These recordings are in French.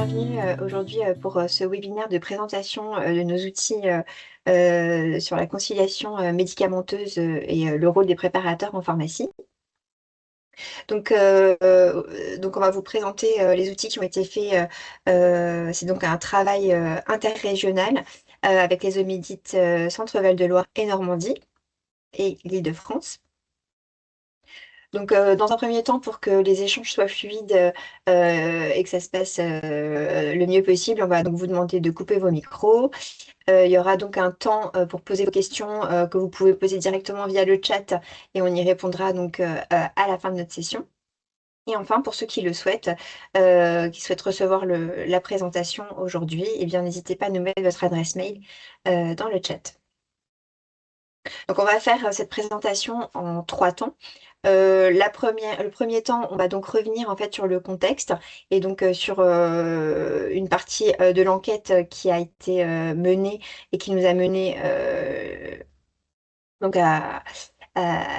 bienvenue aujourd'hui pour ce webinaire de présentation de nos outils sur la conciliation médicamenteuse et le rôle des préparateurs en pharmacie. Donc on va vous présenter les outils qui ont été faits. C'est donc un travail interrégional avec les OMIDIT Centre-Val de Loire et Normandie et l'Île-de-France. Donc, dans un premier temps, pour que les échanges soient fluides et que ça se passe le mieux possible, on va donc vous demander de couper vos micros. Il y aura donc un temps pour poser vos questions que vous pouvez poser directement via le chat et on y répondra donc à la fin de notre session. Et enfin, pour ceux qui le souhaitent, qui souhaitent recevoir la présentation aujourd'hui, eh bien, n'hésitez pas à nous mettre votre adresse mail dans le chat. Donc, on va faire cette présentation en 3 temps. Le premier temps, on va donc revenir en fait sur le contexte et donc sur une partie de l'enquête qui a été menée et qui nous a mené donc à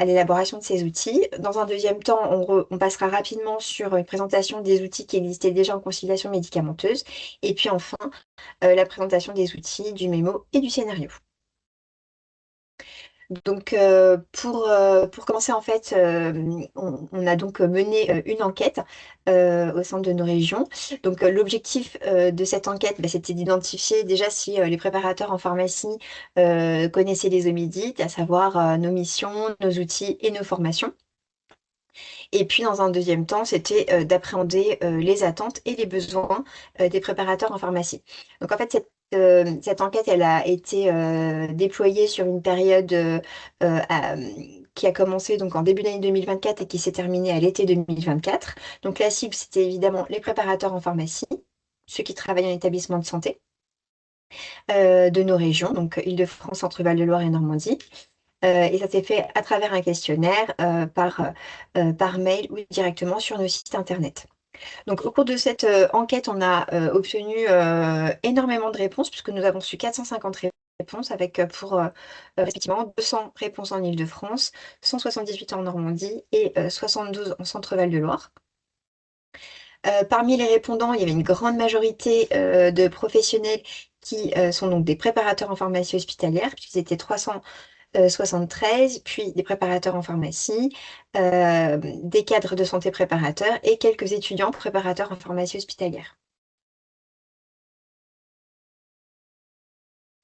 l'élaboration de ces outils. Dans un deuxième temps, on passera rapidement sur une présentation des outils qui existaient déjà en conciliation médicamenteuse. Et puis enfin, la présentation des outils, du mémo et du scénario. Donc, pour commencer, en fait, on a donc mené une enquête au sein de nos régions. Donc, l'objectif de cette enquête, bah, c'était d'identifier déjà si les préparateurs en pharmacie connaissaient les OMIDIT, à savoir nos missions, nos outils et nos formations. Et puis, dans un deuxième temps, c'était d'appréhender les attentes et les besoins des préparateurs en pharmacie. Donc, en fait, cette enquête, elle a été déployée sur une période qui a commencé donc en début d'année 2024 et qui s'est terminée à l'été 2024. Donc, la cible, c'était évidemment les préparateurs en pharmacie, ceux qui travaillent en établissement de santé de nos régions, donc Île-de-France, Centre-Val de Loire et Normandie. Et ça s'est fait à travers un questionnaire par mail ou directement sur nos sites internet. Donc, au cours de cette enquête, on a obtenu énormément de réponses, puisque nous avons su 450 réponses, avec pour respectivement 200 réponses en Île-de-France, 178 en Normandie et 72 en Centre-Val de Loire. Parmi les répondants, il y avait une grande majorité de professionnels qui sont donc des préparateurs en pharmacie hospitalière, puisqu'ils étaient 373, puis des préparateurs en pharmacie, des cadres de santé préparateurs et quelques étudiants préparateurs en pharmacie hospitalière.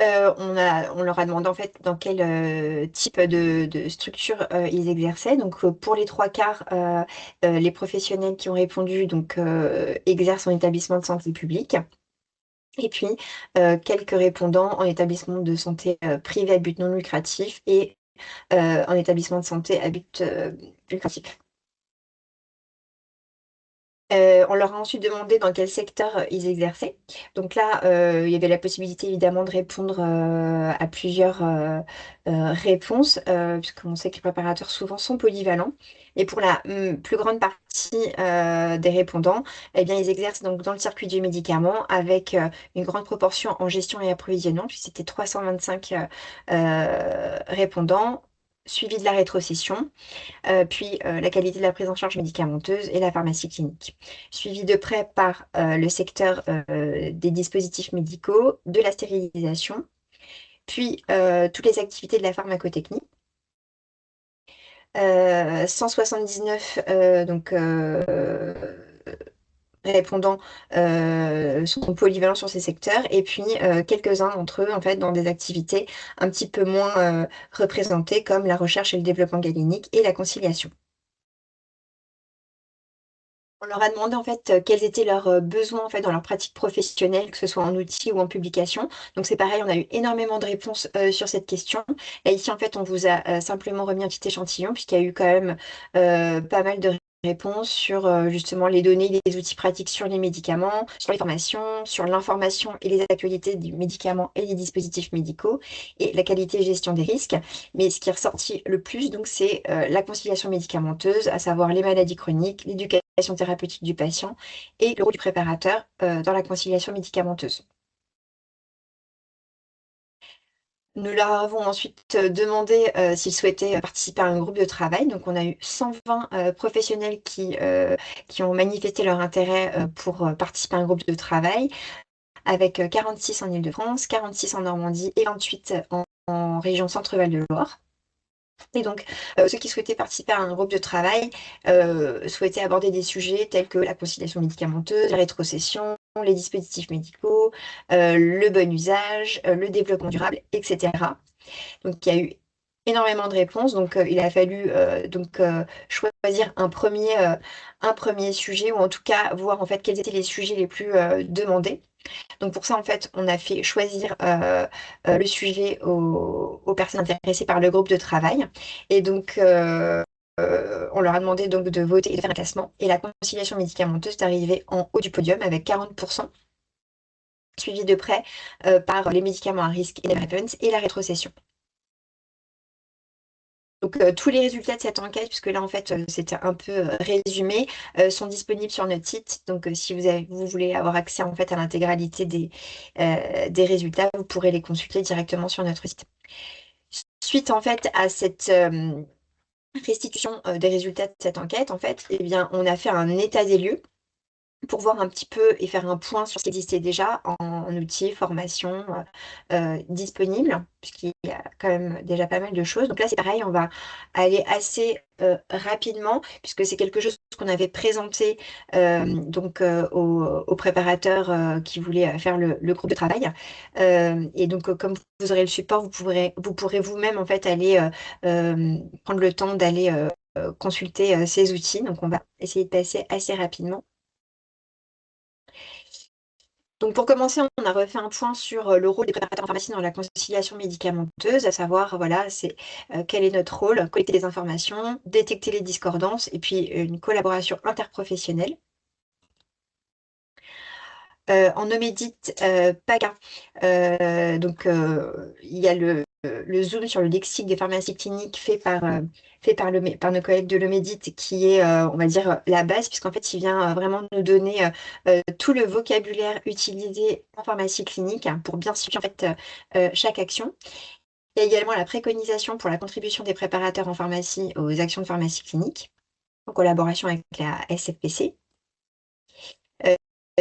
On leur a demandé en fait dans quel type de structure ils exerçaient. Donc pour les 3 quarts, les professionnels qui ont répondu donc, exercent en établissement de santé public. Et puis quelques répondants en établissement de santé privé à but non lucratif et en établissement de santé à but lucratif. On leur a ensuite demandé dans quel secteur ils exerçaient. Donc là, il y avait la possibilité évidemment de répondre à plusieurs réponses, puisqu'on sait que les préparateurs souvent sont polyvalents. Et pour la plus grande partie des répondants, eh bien, ils exercent donc dans le circuit du médicament avec une grande proportion en gestion et approvisionnement, puisque c'était 325 répondants, suivi de la rétrocession puis la qualité de la prise en charge médicamenteuse et la pharmacie clinique. Suivi de près par le secteur des dispositifs médicaux, de la stérilisation, puis toutes les activités de la pharmacotechnie. 179 donc, répondants sont polyvalents sur ces secteurs et puis quelques-uns d'entre eux en fait dans des activités un petit peu moins représentées comme la recherche et le développement galénique et la conciliation. On leur a demandé en fait quels étaient leurs besoins en fait dans leur pratique professionnelle, que ce soit en outils ou en publication. Donc c'est pareil, on a eu énormément de réponses sur cette question. Et ici en fait, on vous a simplement remis un petit échantillon puisqu'il y a eu quand même pas mal de réponses sur justement les données, les outils pratiques sur les médicaments, sur les formations, sur l'information et les actualités des médicaments et des dispositifs médicaux et la qualité et gestion des risques. Mais ce qui est ressorti le plus, donc, c'est la conciliation médicamenteuse, à savoir les maladies chroniques, l'éducation thérapeutique du patient et le rôle du préparateur dans la conciliation médicamenteuse. Nous leur avons ensuite demandé s'ils souhaitaient participer à un groupe de travail. Donc, on a eu 120 professionnels qui ont manifesté leur intérêt pour participer à un groupe de travail, avec 46 en Île-de-France, 46 en Normandie et 28 en région Centre-Val de Loire. Et donc, ceux qui souhaitaient participer à un groupe de travail souhaitaient aborder des sujets tels que la conciliation médicamenteuse, la rétrocession, les dispositifs médicaux, le bon usage, le développement durable, etc. Donc, il y a eu énormément de réponses. Donc, il a fallu choisir un premier sujet, ou en tout cas voir en fait quels étaient les sujets les plus demandés. Donc pour ça, en fait, on a fait choisir le sujet aux personnes intéressées par le groupe de travail. Et donc, on leur a demandé donc de voter et de faire un classement. Et la conciliation médicamenteuse est arrivée en haut du podium avec 40%, suivi de près par les médicaments à risque et les REPENS et la rétrocession. Donc, tous les résultats de cette enquête, puisque là, en fait, c'était un peu résumé, sont disponibles sur notre site. Donc, si vous voulez avoir accès, en fait, à l'intégralité des résultats, vous pourrez les consulter directement sur notre site. Suite, en fait, à cette restitution des résultats de cette enquête, en fait, eh bien, on a fait un état des lieux pour voir un petit peu et faire un point sur ce qui existait déjà en outils, formation disponibles, puisqu'il y a quand même déjà pas mal de choses. Donc là, c'est pareil, on va aller assez rapidement, puisque c'est quelque chose qu'on avait présenté aux préparateurs qui voulaient faire le groupe de travail. Et donc, comme vous aurez le support, vous pourrez vous-même en fait aller prendre le temps d'aller consulter ces outils. Donc, on va essayer de passer assez rapidement. Donc pour commencer, on a refait un point sur le rôle des préparateurs en pharmacie dans la conciliation médicamenteuse, à savoir, voilà, c'est quel est notre rôle, collecter des informations, détecter les discordances et puis une collaboration interprofessionnelle. En Omédit PACA, il y a le zoom sur le lexique des pharmacies cliniques fait par nos collègues de l'Omédit qui est, on va dire, la base, puisqu'en fait, il vient vraiment nous donner tout le vocabulaire utilisé en pharmacie clinique pour bien situer en fait, chaque action. Il y a également la préconisation pour la contribution des préparateurs en pharmacie aux actions de pharmacie clinique, en collaboration avec la SFPC.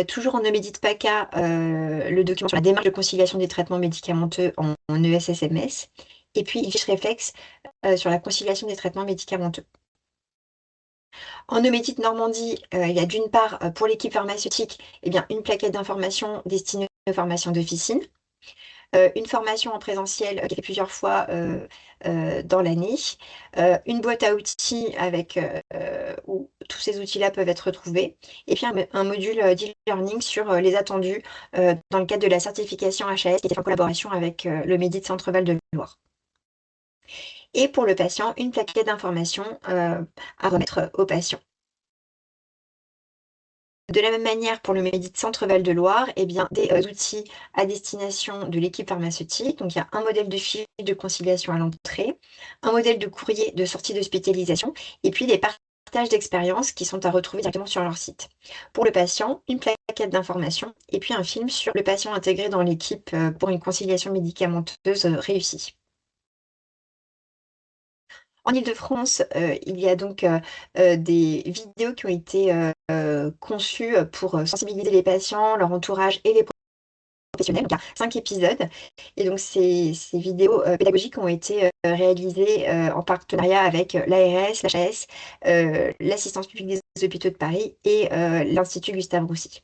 Toujours en ne médite pas qu'à le document sur la démarche de conciliation des traitements médicamenteux en ESSMS, et puis une fiche réflexe sur la conciliation des traitements médicamenteux. En Eumédite Normandie, il y a d'une part, pour l'équipe pharmaceutique, eh bien, une plaquette d'information destinée aux formations d'officine, une formation en présentiel qui est fait plusieurs fois dans l'année, une boîte à outils où tous ces outils-là peuvent être retrouvés, et puis un module d'e-learning sur les attendus dans le cadre de la certification HAS qui est fait en collaboration avec le Médit Centre-Val de Loire. Et pour le patient, une plaquette d'information à remettre au patient. De la même manière, pour le Médit Centre-Val de Loire, eh bien, des outils à destination de l'équipe pharmaceutique. Donc, il y a un modèle de fiche de conciliation à l'entrée, un modèle de courrier de sortie d'hospitalisation, et puis des partages d'expériences qui sont à retrouver directement sur leur site. Pour le patient, une plaquette d'information, et puis un film sur le patient intégré dans l'équipe pour une conciliation médicamenteuse réussie. En Île-de-France, il y a donc des vidéos qui ont été conçues pour sensibiliser les patients, leur entourage et les professionnels. Donc, il y a 5 épisodes. Et donc, ces vidéos pédagogiques ont été réalisées en partenariat avec l'ARS, l'HAS, l'Assistance publique des hôpitaux de Paris et l'Institut Gustave Roussy.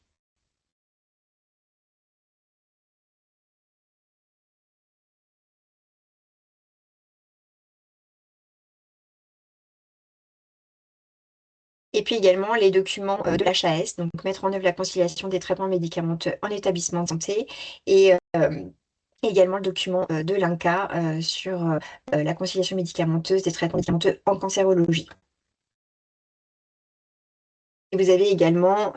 Et puis également les documents de l'HAS, donc mettre en œuvre la conciliation des traitements médicamenteux en établissement de santé, et également le document de l'INCa sur la conciliation médicamenteuse des traitements médicamenteux en cancérologie. Et vous avez également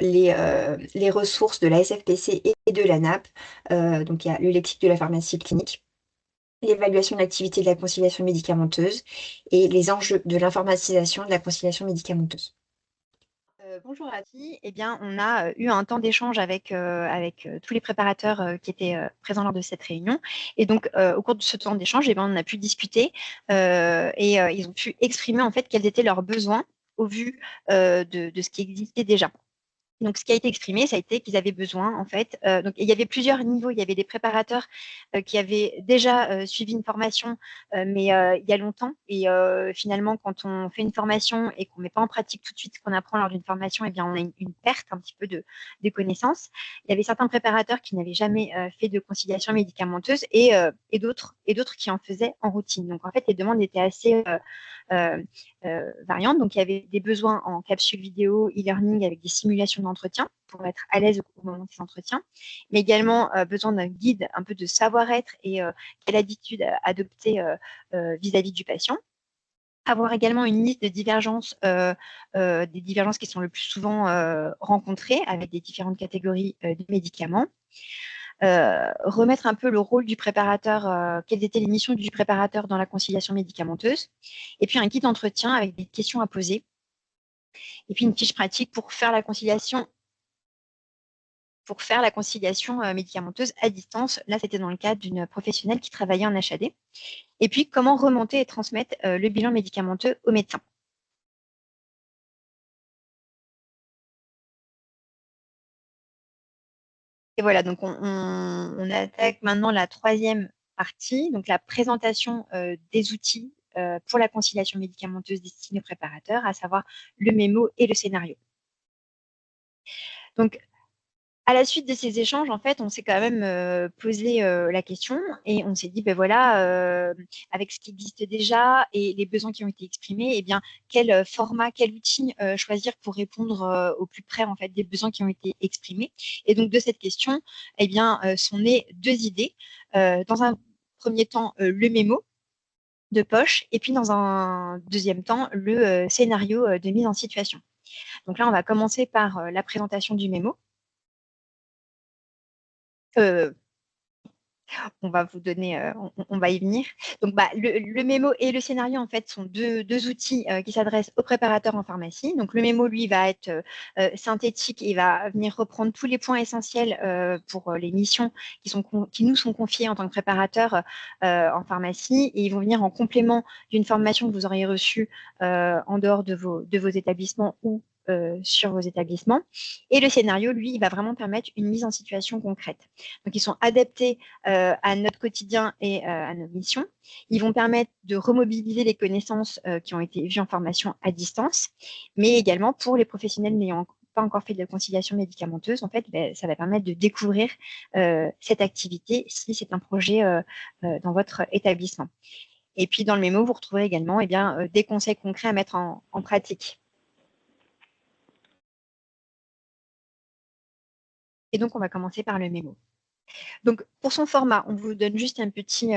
les ressources de la SFPC et de l'ANAP. Donc il y a le lexique de la pharmacie clinique, l'évaluation de l'activité de la conciliation médicamenteuse et les enjeux de l'informatisation de la conciliation médicamenteuse. Bonjour à tous. Eh bien, on a eu un temps d'échange avec tous les préparateurs qui étaient présents lors de cette réunion. Et donc, au cours de ce temps d'échange, eh bien, on a pu discuter et ils ont pu exprimer en fait quels étaient leurs besoins au vu de ce qui existait déjà. Donc, ce qui a été exprimé, ça a été qu'ils avaient besoin, en fait. Donc, il y avait plusieurs niveaux. Il y avait des préparateurs qui avaient déjà suivi une formation, mais il y a longtemps. Et finalement, quand on fait une formation et qu'on ne met pas en pratique tout de suite ce qu'on apprend lors d'une formation, eh bien, on a une perte un petit peu des connaissances. Il y avait certains préparateurs qui n'avaient jamais fait de conciliation médicamenteuse et d'autres qui en faisaient en routine. Donc, en fait, les demandes étaient assez euh, variantes. Donc, il y avait des besoins en capsule vidéo, e-learning avec des simulations d'entretien pour être à l'aise au moment de ces entretiens, mais également besoin d'un guide, un peu de savoir-être et quelle attitude adopter vis-à-vis du patient. Avoir également une liste de divergences, des divergences qui sont le plus souvent rencontrées avec des différentes catégories de médicaments. Remettre un peu le rôle du préparateur, quelles étaient les missions du préparateur dans la conciliation médicamenteuse, et puis un guide d'entretien avec des questions à poser, et puis une fiche pratique pour faire la conciliation médicamenteuse à distance. Là, c'était dans le cadre d'une professionnelle qui travaillait en HAD. Et puis, comment remonter et transmettre le bilan médicamenteux aux médecins. Et voilà, donc on attaque maintenant la troisième partie, donc la présentation des outils pour la conciliation médicamenteuse destinée aux préparateurs, à savoir le mémo et le scénario. Donc, à la suite de ces échanges, en fait, on s'est quand même posé la question et on s'est dit, ben voilà, avec ce qui existe déjà et les besoins qui ont été exprimés, eh bien, quel format, quel outil choisir pour répondre au plus près en fait des besoins qui ont été exprimés. Et donc de cette question, eh bien, sont nées deux idées. Dans un premier temps, le mémo de poche et puis dans un deuxième temps, le scénario de mise en situation. Donc là, on va commencer par la présentation du mémo. Euh, on va vous donner, on va y venir. Donc, le mémo et le scénario, en fait, sont deux outils qui s'adressent aux préparateurs en pharmacie. Donc, le mémo, lui, va être synthétique et va venir reprendre tous les points essentiels pour les missions qui nous sont confiées en tant que préparateurs en pharmacie. Et ils vont venir en complément d'une formation que vous auriez reçue en dehors de vos établissements ou sur vos établissements. Et le scénario, lui, il va vraiment permettre une mise en situation concrète. Donc, ils sont adaptés à notre quotidien et à nos missions. Ils vont permettre de remobiliser les connaissances qui ont été vues en formation à distance, mais également pour les professionnels n'ayant pas encore fait de conciliation médicamenteuse, en fait, ça va permettre de découvrir cette activité si c'est un projet dans votre établissement. Et puis, dans le mémo, vous retrouverez également des conseils concrets à mettre en pratique. Et donc, on va commencer par le mémo. Donc, pour son format, on vous donne juste un petit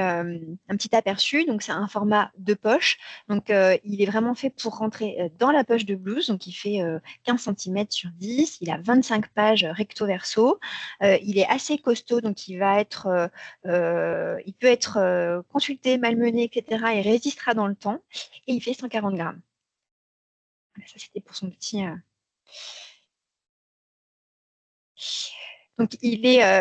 aperçu. Donc, c'est un format de poche. Donc, il est vraiment fait pour rentrer dans la poche de blouse. Donc, il fait 15 cm sur 10. Il a 25 pages recto-verso. Il est assez costaud. Donc, il peut être consulté, malmené, etc. Il résistera dans le temps. Et il fait 140 grammes. Voilà, ça, c'était pour son petit... Donc,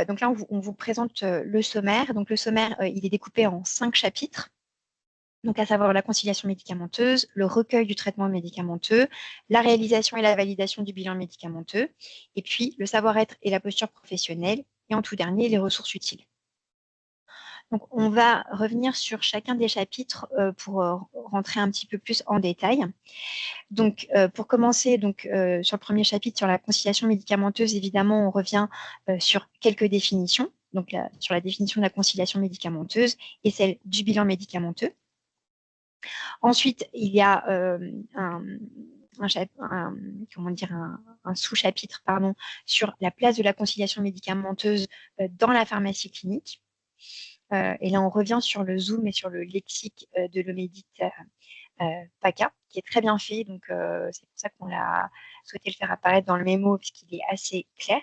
donc là, on vous présente le sommaire. Donc, le sommaire, il est découpé en 5 chapitres. Donc, à savoir la conciliation médicamenteuse, le recueil du traitement médicamenteux, la réalisation et la validation du bilan médicamenteux, et puis le savoir-être et la posture professionnelle, et en tout dernier, les ressources utiles. Donc, on va revenir sur chacun des chapitres pour rentrer un petit peu plus en détail. Donc, pour commencer, sur le premier chapitre, sur la conciliation médicamenteuse, évidemment, on revient sur quelques définitions. Donc, sur la définition de la conciliation médicamenteuse et celle du bilan médicamenteux. Ensuite, il y a un sous-chapitre sur la place de la conciliation médicamenteuse dans la pharmacie clinique. Et là, on revient sur le Zoom et sur le lexique de l'Omédite PACA, qui est très bien fait. Donc, c'est pour ça qu'on a souhaité le faire apparaître dans le mémo, puisqu'il est assez clair.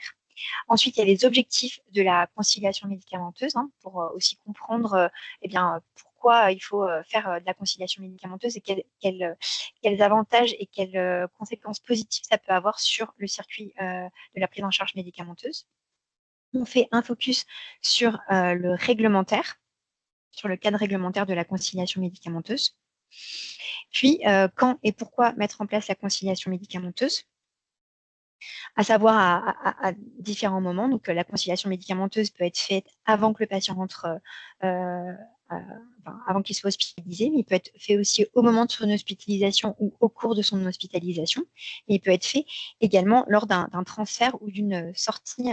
Ensuite, il y a les objectifs de la conciliation médicamenteuse, pour aussi comprendre pourquoi il faut faire de la conciliation médicamenteuse et quels avantages et quelles conséquences positives ça peut avoir sur le circuit de la prise en charge médicamenteuse. On fait un focus sur le réglementaire, sur le cadre réglementaire de la conciliation médicamenteuse. Puis, quand et pourquoi mettre en place la conciliation médicamenteuse, à savoir à différents moments. Donc, la conciliation médicamenteuse peut être faite avant que le patient rentre, avant qu'il soit hospitalisé, mais il peut être fait aussi au moment de son hospitalisation ou au cours de son hospitalisation. Et il peut être fait également lors d'un transfert ou d'une sortie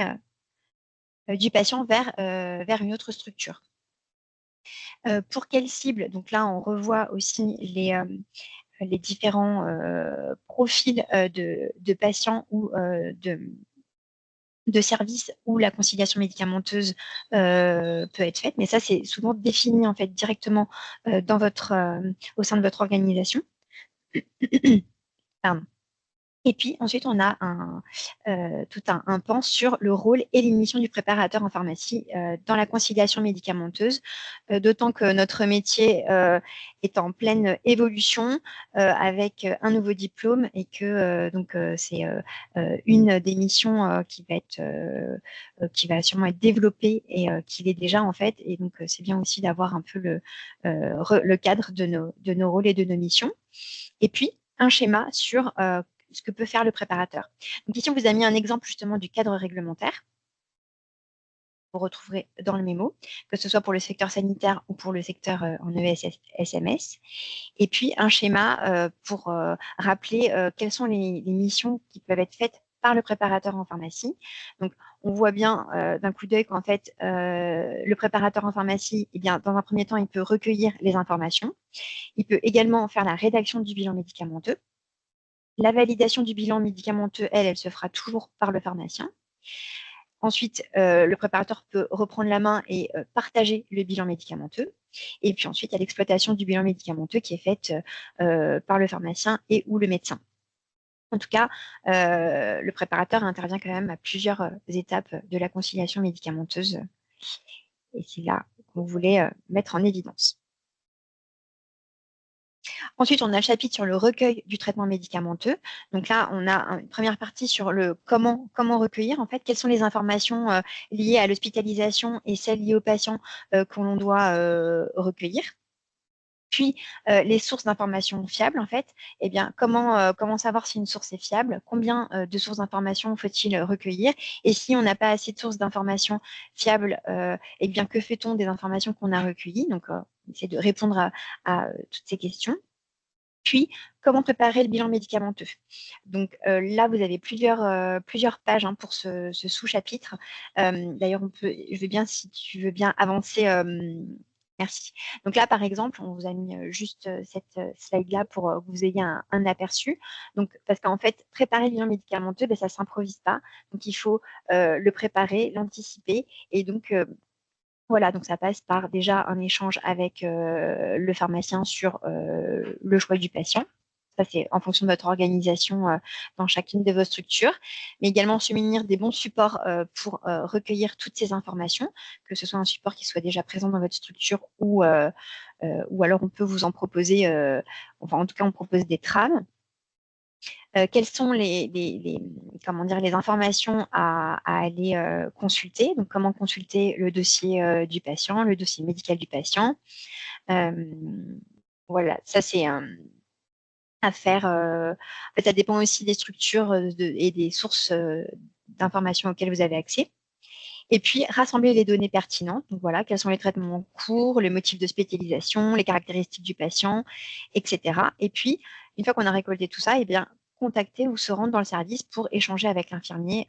du patient vers une autre structure. Pour quelle cible? Donc là, on revoit aussi les différents profils de patients ou de services où la conciliation médicamenteuse peut être faite, mais ça, c'est souvent défini en fait directement au sein de votre organisation. Pardon. Et puis ensuite, on a tout un pan sur le rôle et les missions du préparateur en pharmacie dans la conciliation médicamenteuse, d'autant que notre métier est en pleine évolution avec un nouveau diplôme et que c'est une des missions qui va sûrement être développée et qui l'est déjà en fait. Et donc c'est bien aussi d'avoir un peu le cadre de nos rôles et de nos missions. Et puis un schéma sur ce que peut faire le préparateur. Donc ici, on vous a mis un exemple justement du cadre réglementaire. Vous retrouverez dans le mémo, que ce soit pour le secteur sanitaire ou pour le secteur en ESSMS. Et puis un schéma pour rappeler quelles sont les missions qui peuvent être faites par le préparateur en pharmacie. Donc, on voit bien d'un coup d'œil qu'en fait, le préparateur en pharmacie, eh bien, dans un premier temps, il peut recueillir les informations. Il peut également faire la rédaction du bilan médicamenteux. La validation du bilan médicamenteux, elle se fera toujours par le pharmacien. Ensuite, le préparateur peut reprendre la main et partager le bilan médicamenteux. Et puis ensuite, il y a l'exploitation du bilan médicamenteux qui est faite par le pharmacien et ou le médecin. En tout cas, le préparateur intervient quand même à plusieurs étapes de la conciliation médicamenteuse. Et c'est là qu'on voulait mettre en évidence. Ensuite, on a le chapitre sur le recueil du traitement médicamenteux. Donc là, on a une première partie sur le comment recueillir, en fait, quelles sont les informations liées à l'hospitalisation et celles liées aux patients que l'on doit recueillir. Puis, les sources d'informations fiables, en fait, eh bien, comment savoir si une source est fiable, combien de sources d'informations faut-il recueillir, et si on n'a pas assez de sources d'informations fiables, eh bien, que fait-on des informations qu'on a recueillies? Donc, on essaie de répondre à toutes ces questions. Puis, comment préparer le bilan médicamenteux? Donc là, vous avez plusieurs pages pour ce sous-chapitre. D'ailleurs, je veux bien, si tu veux bien avancer. Merci. Donc là, par exemple, on vous a mis juste cette slide-là pour que vous ayez un aperçu. Donc, parce qu'en fait, préparer le bilan médicamenteux, ça ne s'improvise pas. Donc, il faut le préparer, l'anticiper. Et donc, voilà, donc ça passe par déjà un échange avec le pharmacien sur le choix du patient. Ça, c'est en fonction de votre organisation dans chacune de vos structures, mais également se munir des bons supports pour recueillir toutes ces informations, que ce soit un support qui soit déjà présent dans votre structure ou alors on peut vous en proposer, enfin en tout cas on propose des trames. Quelles sont comment dire, les informations à aller consulter. Donc, comment consulter le dossier du patient, le dossier médical du patient. Voilà, ça c'est à faire. En fait, ça dépend aussi des structures et des sources d'informations auxquelles vous avez accès. Et puis, rassembler les données pertinentes. Donc voilà, quels sont les traitements en cours, les motifs de spécialisation, les caractéristiques du patient, etc. Et puis, une fois qu'on a récolté tout ça, eh bien, contacter ou se rendre dans le service pour échanger avec l'infirmier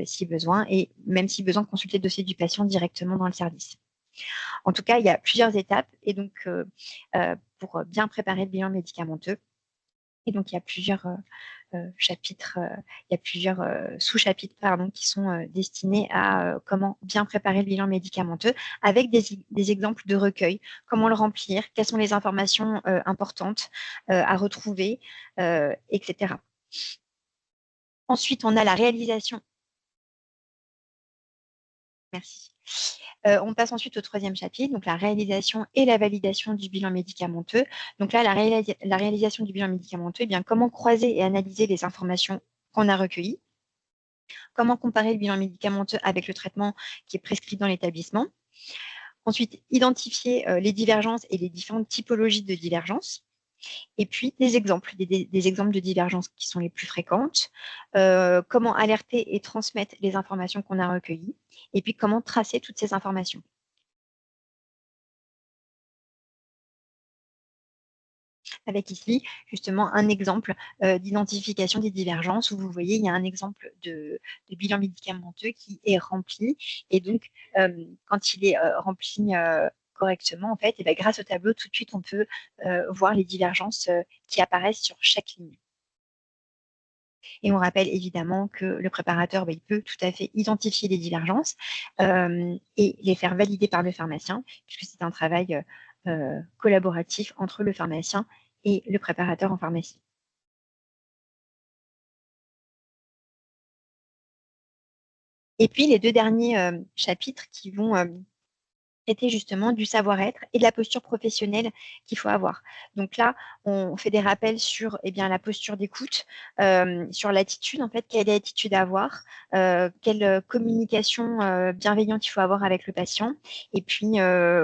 si besoin, et même si besoin, consulter le dossier du patient directement dans le service. En tout cas, il y a plusieurs étapes, et donc pour bien préparer le bilan médicamenteux. Et donc, il y a plusieurs chapitres, il y a plusieurs sous-chapitres qui sont destinés à comment bien préparer le bilan médicamenteux avec des exemples de recueil, comment le remplir, quelles sont les informations importantes à retrouver, etc. Ensuite, on a la réalisation. Merci. On passe ensuite au troisième chapitre, donc la réalisation et la validation du bilan médicamenteux. Donc là, la réalisation du bilan médicamenteux, eh bien, comment croiser et analyser les informations qu'on a recueillies, comment comparer le bilan médicamenteux avec le traitement qui est prescrit dans l'établissement. Ensuite, identifier les divergences et les différentes typologies de divergences. Et puis, des exemples, des exemples de divergences qui sont les plus fréquentes, comment alerter et transmettre les informations qu'on a recueillies, et puis comment tracer toutes ces informations. Avec ici, justement, un exemple d'identification des divergences où vous voyez, il y a un exemple de bilan médicamenteux qui est rempli. Et donc, quand il est rempli correctement, en fait, et bien, grâce au tableau, tout de suite, on peut voir les divergences qui apparaissent sur chaque ligne. Et on rappelle évidemment que le préparateur, il peut tout à fait identifier les divergences et les faire valider par le pharmacien, puisque c'est un travail collaboratif entre le pharmacien et le préparateur en pharmacie. Et puis les deux derniers chapitres qui vont traiter justement du savoir-être et de la posture professionnelle qu'il faut avoir. Donc là, on fait des rappels sur la posture d'écoute, sur l'attitude, en fait, quelle est l'attitude à avoir, quelle communication bienveillante il faut avoir avec le patient, et puis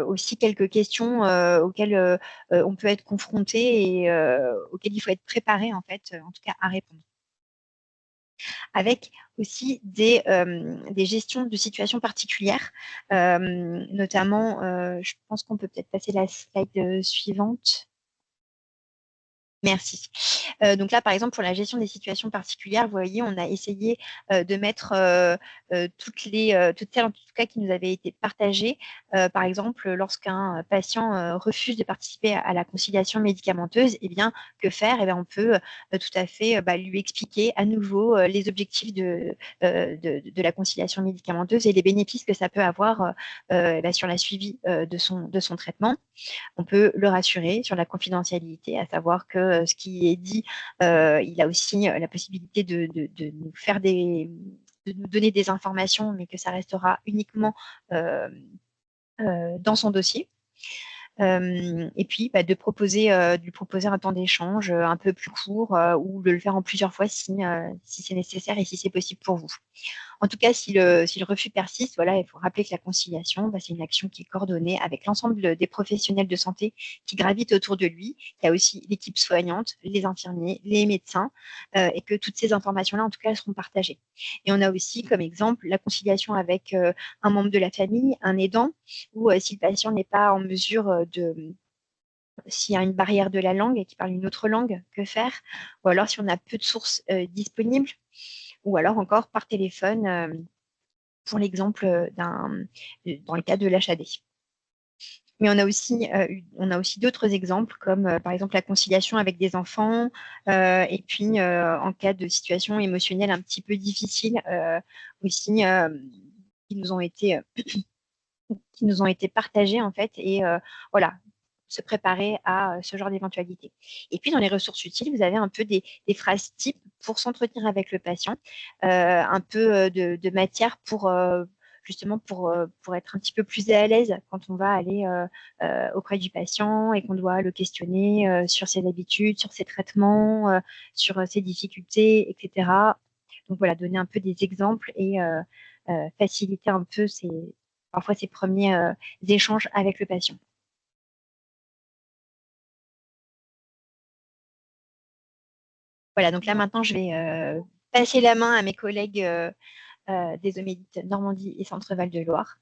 aussi quelques questions auxquelles on peut être confronté et auxquelles il faut être préparé, en fait, en tout cas à répondre. Avec aussi des gestions de situations particulières, notamment, je pense qu'on peut peut-être passer la slide suivante. Merci. Donc là, par exemple, pour la gestion des situations particulières, vous voyez, on a essayé de mettre toutes celles en tout cas qui nous avaient été partagées. Par exemple, lorsqu'un patient refuse de participer à la conciliation médicamenteuse, eh bien, que faire? Eh bien, on peut tout à fait lui expliquer à nouveau les objectifs de la conciliation médicamenteuse et les bénéfices que ça peut avoir sur la suivi de son traitement. On peut le rassurer sur la confidentialité, à savoir que ce qui est dit, il a aussi la possibilité de nous faire de nous donner des informations, mais que ça restera uniquement dans son dossier. Et puis de lui proposer un temps d'échange un peu plus court ou de le faire en plusieurs fois si c'est nécessaire et si c'est possible pour vous. En tout cas, si le refus persiste, voilà, il faut rappeler que la conciliation, c'est une action qui est coordonnée avec l'ensemble des professionnels de santé qui gravitent autour de lui. Il y a aussi l'équipe soignante, les infirmiers, les médecins, et que toutes ces informations-là, en tout cas, elles seront partagées. Et on a aussi comme exemple la conciliation avec un membre de la famille, un aidant, ou si le patient n'est pas en mesure s'il y a une barrière de la langue et qu'il parle une autre langue, que faire? Ou alors si on a peu de sources disponibles, ou alors encore par téléphone pour l'exemple dans le cas de l'HAD. Mais on a aussi d'autres exemples, comme par exemple la conciliation avec des enfants, et puis en cas de situation émotionnelle un petit peu difficile aussi, qui nous ont été partagées en fait, et voilà, se préparer à ce genre d'éventualité. Et puis, dans les ressources utiles, vous avez un peu des phrases types pour s'entretenir avec le patient, un peu de matière justement pour être un petit peu plus à l'aise quand on va aller auprès du patient et qu'on doit le questionner sur ses habitudes, sur ses traitements, sur ses difficultés, etc. Donc voilà, donner un peu des exemples et faciliter un peu parfois ces premiers échanges avec le patient. Voilà, donc là maintenant, je vais passer la main à mes collègues des Omédites Normandie et Centre-Val de Loire.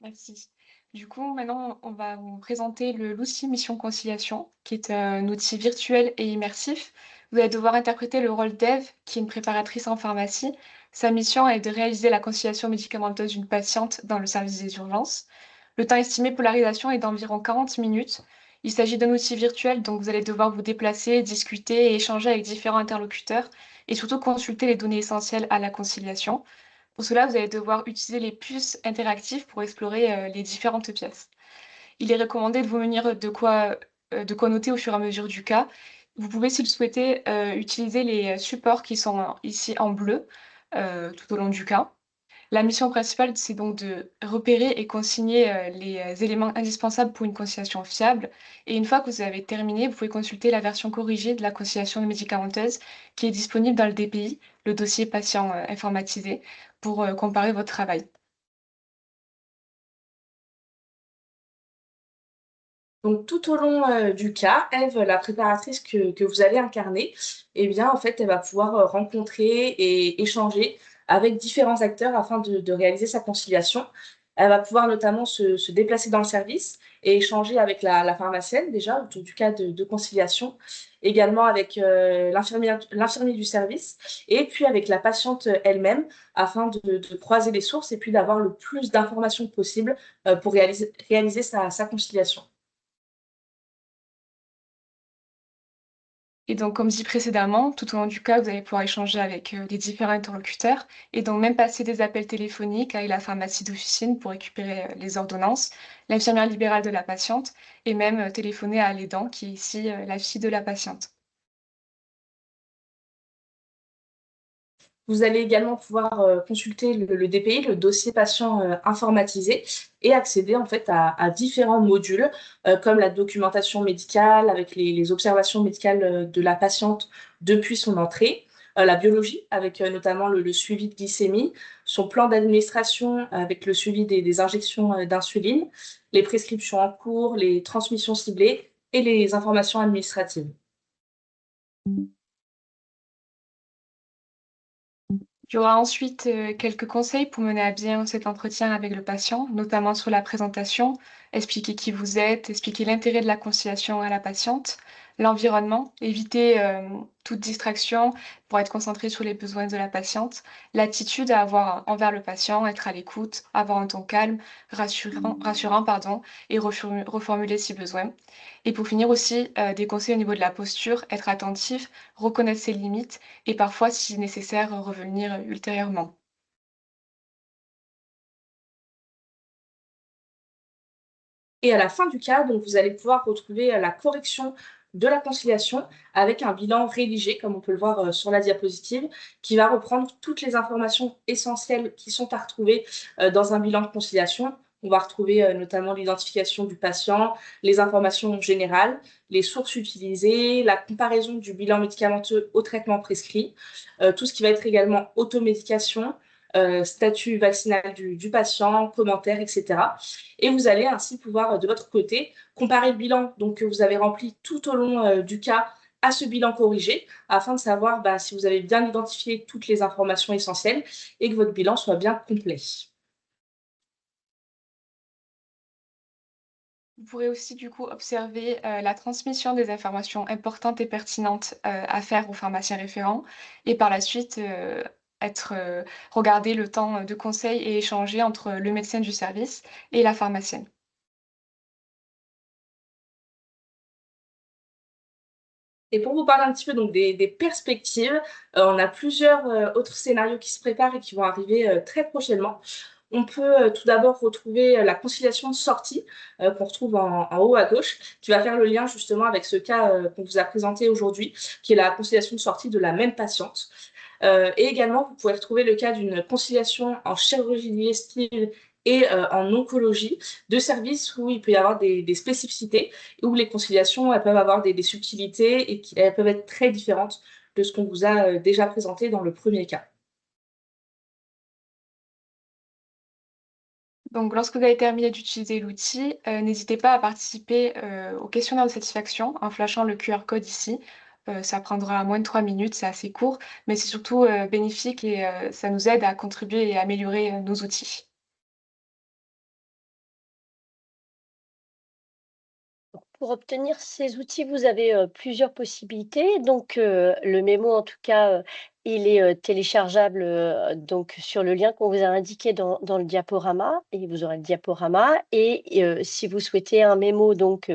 Merci. Du coup, maintenant, on va vous présenter l'outil Mission Conciliation, qui est un outil virtuel et immersif. Vous allez devoir interpréter le rôle d'Ève, qui est une préparatrice en pharmacie. Sa mission est de réaliser la conciliation médicamenteuse d'une patiente dans le service des urgences. Le temps estimé pour la réalisation est d'environ 40 minutes. Il s'agit d'un outil virtuel, donc vous allez devoir vous déplacer, discuter et échanger avec différents interlocuteurs et surtout consulter les données essentielles à la conciliation. Pour cela, vous allez devoir utiliser les puces interactives pour explorer les différentes pièces. Il est recommandé de vous munir de quoi noter au fur et à mesure du cas. Vous pouvez, si le souhaitez, utiliser les supports qui sont ici en bleu tout au long du cas. La mission principale, c'est donc de repérer et consigner les éléments indispensables pour une conciliation fiable. Et une fois que vous avez terminé, vous pouvez consulter la version corrigée de la conciliation médicamenteuse qui est disponible dans le DPI, le dossier patient informatisé, pour comparer votre travail. Donc, tout au long du cas, Eve, la préparatrice que vous allez incarner, eh bien, en fait, elle va pouvoir rencontrer et échanger avec différents acteurs afin de réaliser sa conciliation. Elle va pouvoir notamment se déplacer dans le service et échanger avec la pharmacienne, déjà, autour du cas de conciliation, également avec l'infirmier du service, et puis avec la patiente elle-même, afin de croiser les sources et puis d'avoir le plus d'informations possible pour réaliser sa conciliation. Et donc, comme dit précédemment, tout au long du cas, vous allez pouvoir échanger avec les différents interlocuteurs et donc même passer des appels téléphoniques avec la pharmacie d'officine pour récupérer les ordonnances, l'infirmière libérale de la patiente et même téléphoner à l'aidant qui est ici la fille de la patiente. Vous allez également pouvoir consulter le DPI, le dossier patient informatisé, et accéder en fait à différents modules comme la documentation médicale avec les observations médicales de la patiente depuis son entrée, la biologie avec notamment le suivi de glycémie, son plan d'administration avec le suivi des injections d'insuline, les prescriptions en cours, les transmissions ciblées et les informations administratives. Il y aura ensuite quelques conseils pour mener à bien cet entretien avec le patient, notamment sur la présentation, expliquer qui vous êtes, expliquer l'intérêt de la conciliation à la patiente, l'environnement, éviter toute distraction pour être concentré sur les besoins de la patiente, l'attitude à avoir envers le patient, être à l'écoute, avoir un ton calme, rassurant pardon, et reformuler si besoin. Et pour finir aussi, des conseils au niveau de la posture, être attentif, reconnaître ses limites et parfois, si nécessaire, revenir ultérieurement. Et à la fin du cas, donc, vous allez pouvoir retrouver la correction de la conciliation avec un bilan rédigé, comme on peut le voir sur la diapositive, qui va reprendre toutes les informations essentielles qui sont à retrouver dans un bilan de conciliation. On va retrouver notamment l'identification du patient, les informations générales, les sources utilisées, la comparaison du bilan médicamenteux au traitement prescrit, tout ce qui va être également automédication, statut vaccinal du patient, commentaires, etc. Et vous allez ainsi pouvoir, de votre côté, comparer le bilan donc, que vous avez rempli tout au long du cas à ce bilan corrigé, afin de savoir si vous avez bien identifié toutes les informations essentielles et que votre bilan soit bien complet. Vous pourrez aussi du coup observer la transmission des informations importantes et pertinentes à faire au pharmacien référent et par la suite regarder le temps de conseil et échanger entre le médecin du service et la pharmacienne. Et pour vous parler un petit peu donc, des perspectives, on a plusieurs autres scénarios qui se préparent et qui vont arriver très prochainement. On peut tout d'abord retrouver la conciliation de sortie qu'on retrouve en haut à gauche, qui va faire le lien justement avec ce cas qu'on vous a présenté aujourd'hui, qui est la conciliation de sortie de la même patiente. Et également, vous pouvez retrouver le cas d'une conciliation en chirurgie digestive et en oncologie, deux services où il peut y avoir des spécificités, où les conciliations elles peuvent avoir des subtilités et elles peuvent être très différentes de ce qu'on vous a déjà présenté dans le premier cas. Donc, lorsque vous avez terminé d'utiliser l'outil, n'hésitez pas à participer au questionnaire de satisfaction en flashant le QR code ici. Ça prendra moins de 3 minutes, c'est assez court, mais c'est surtout bénéfique et ça nous aide à contribuer et à améliorer nos outils. Pour obtenir ces outils, vous avez plusieurs possibilités. Donc, le mémo, en tout cas, il est téléchargeable donc sur le lien qu'on vous a indiqué dans le diaporama, et vous aurez le diaporama. Et si vous souhaitez un mémo donc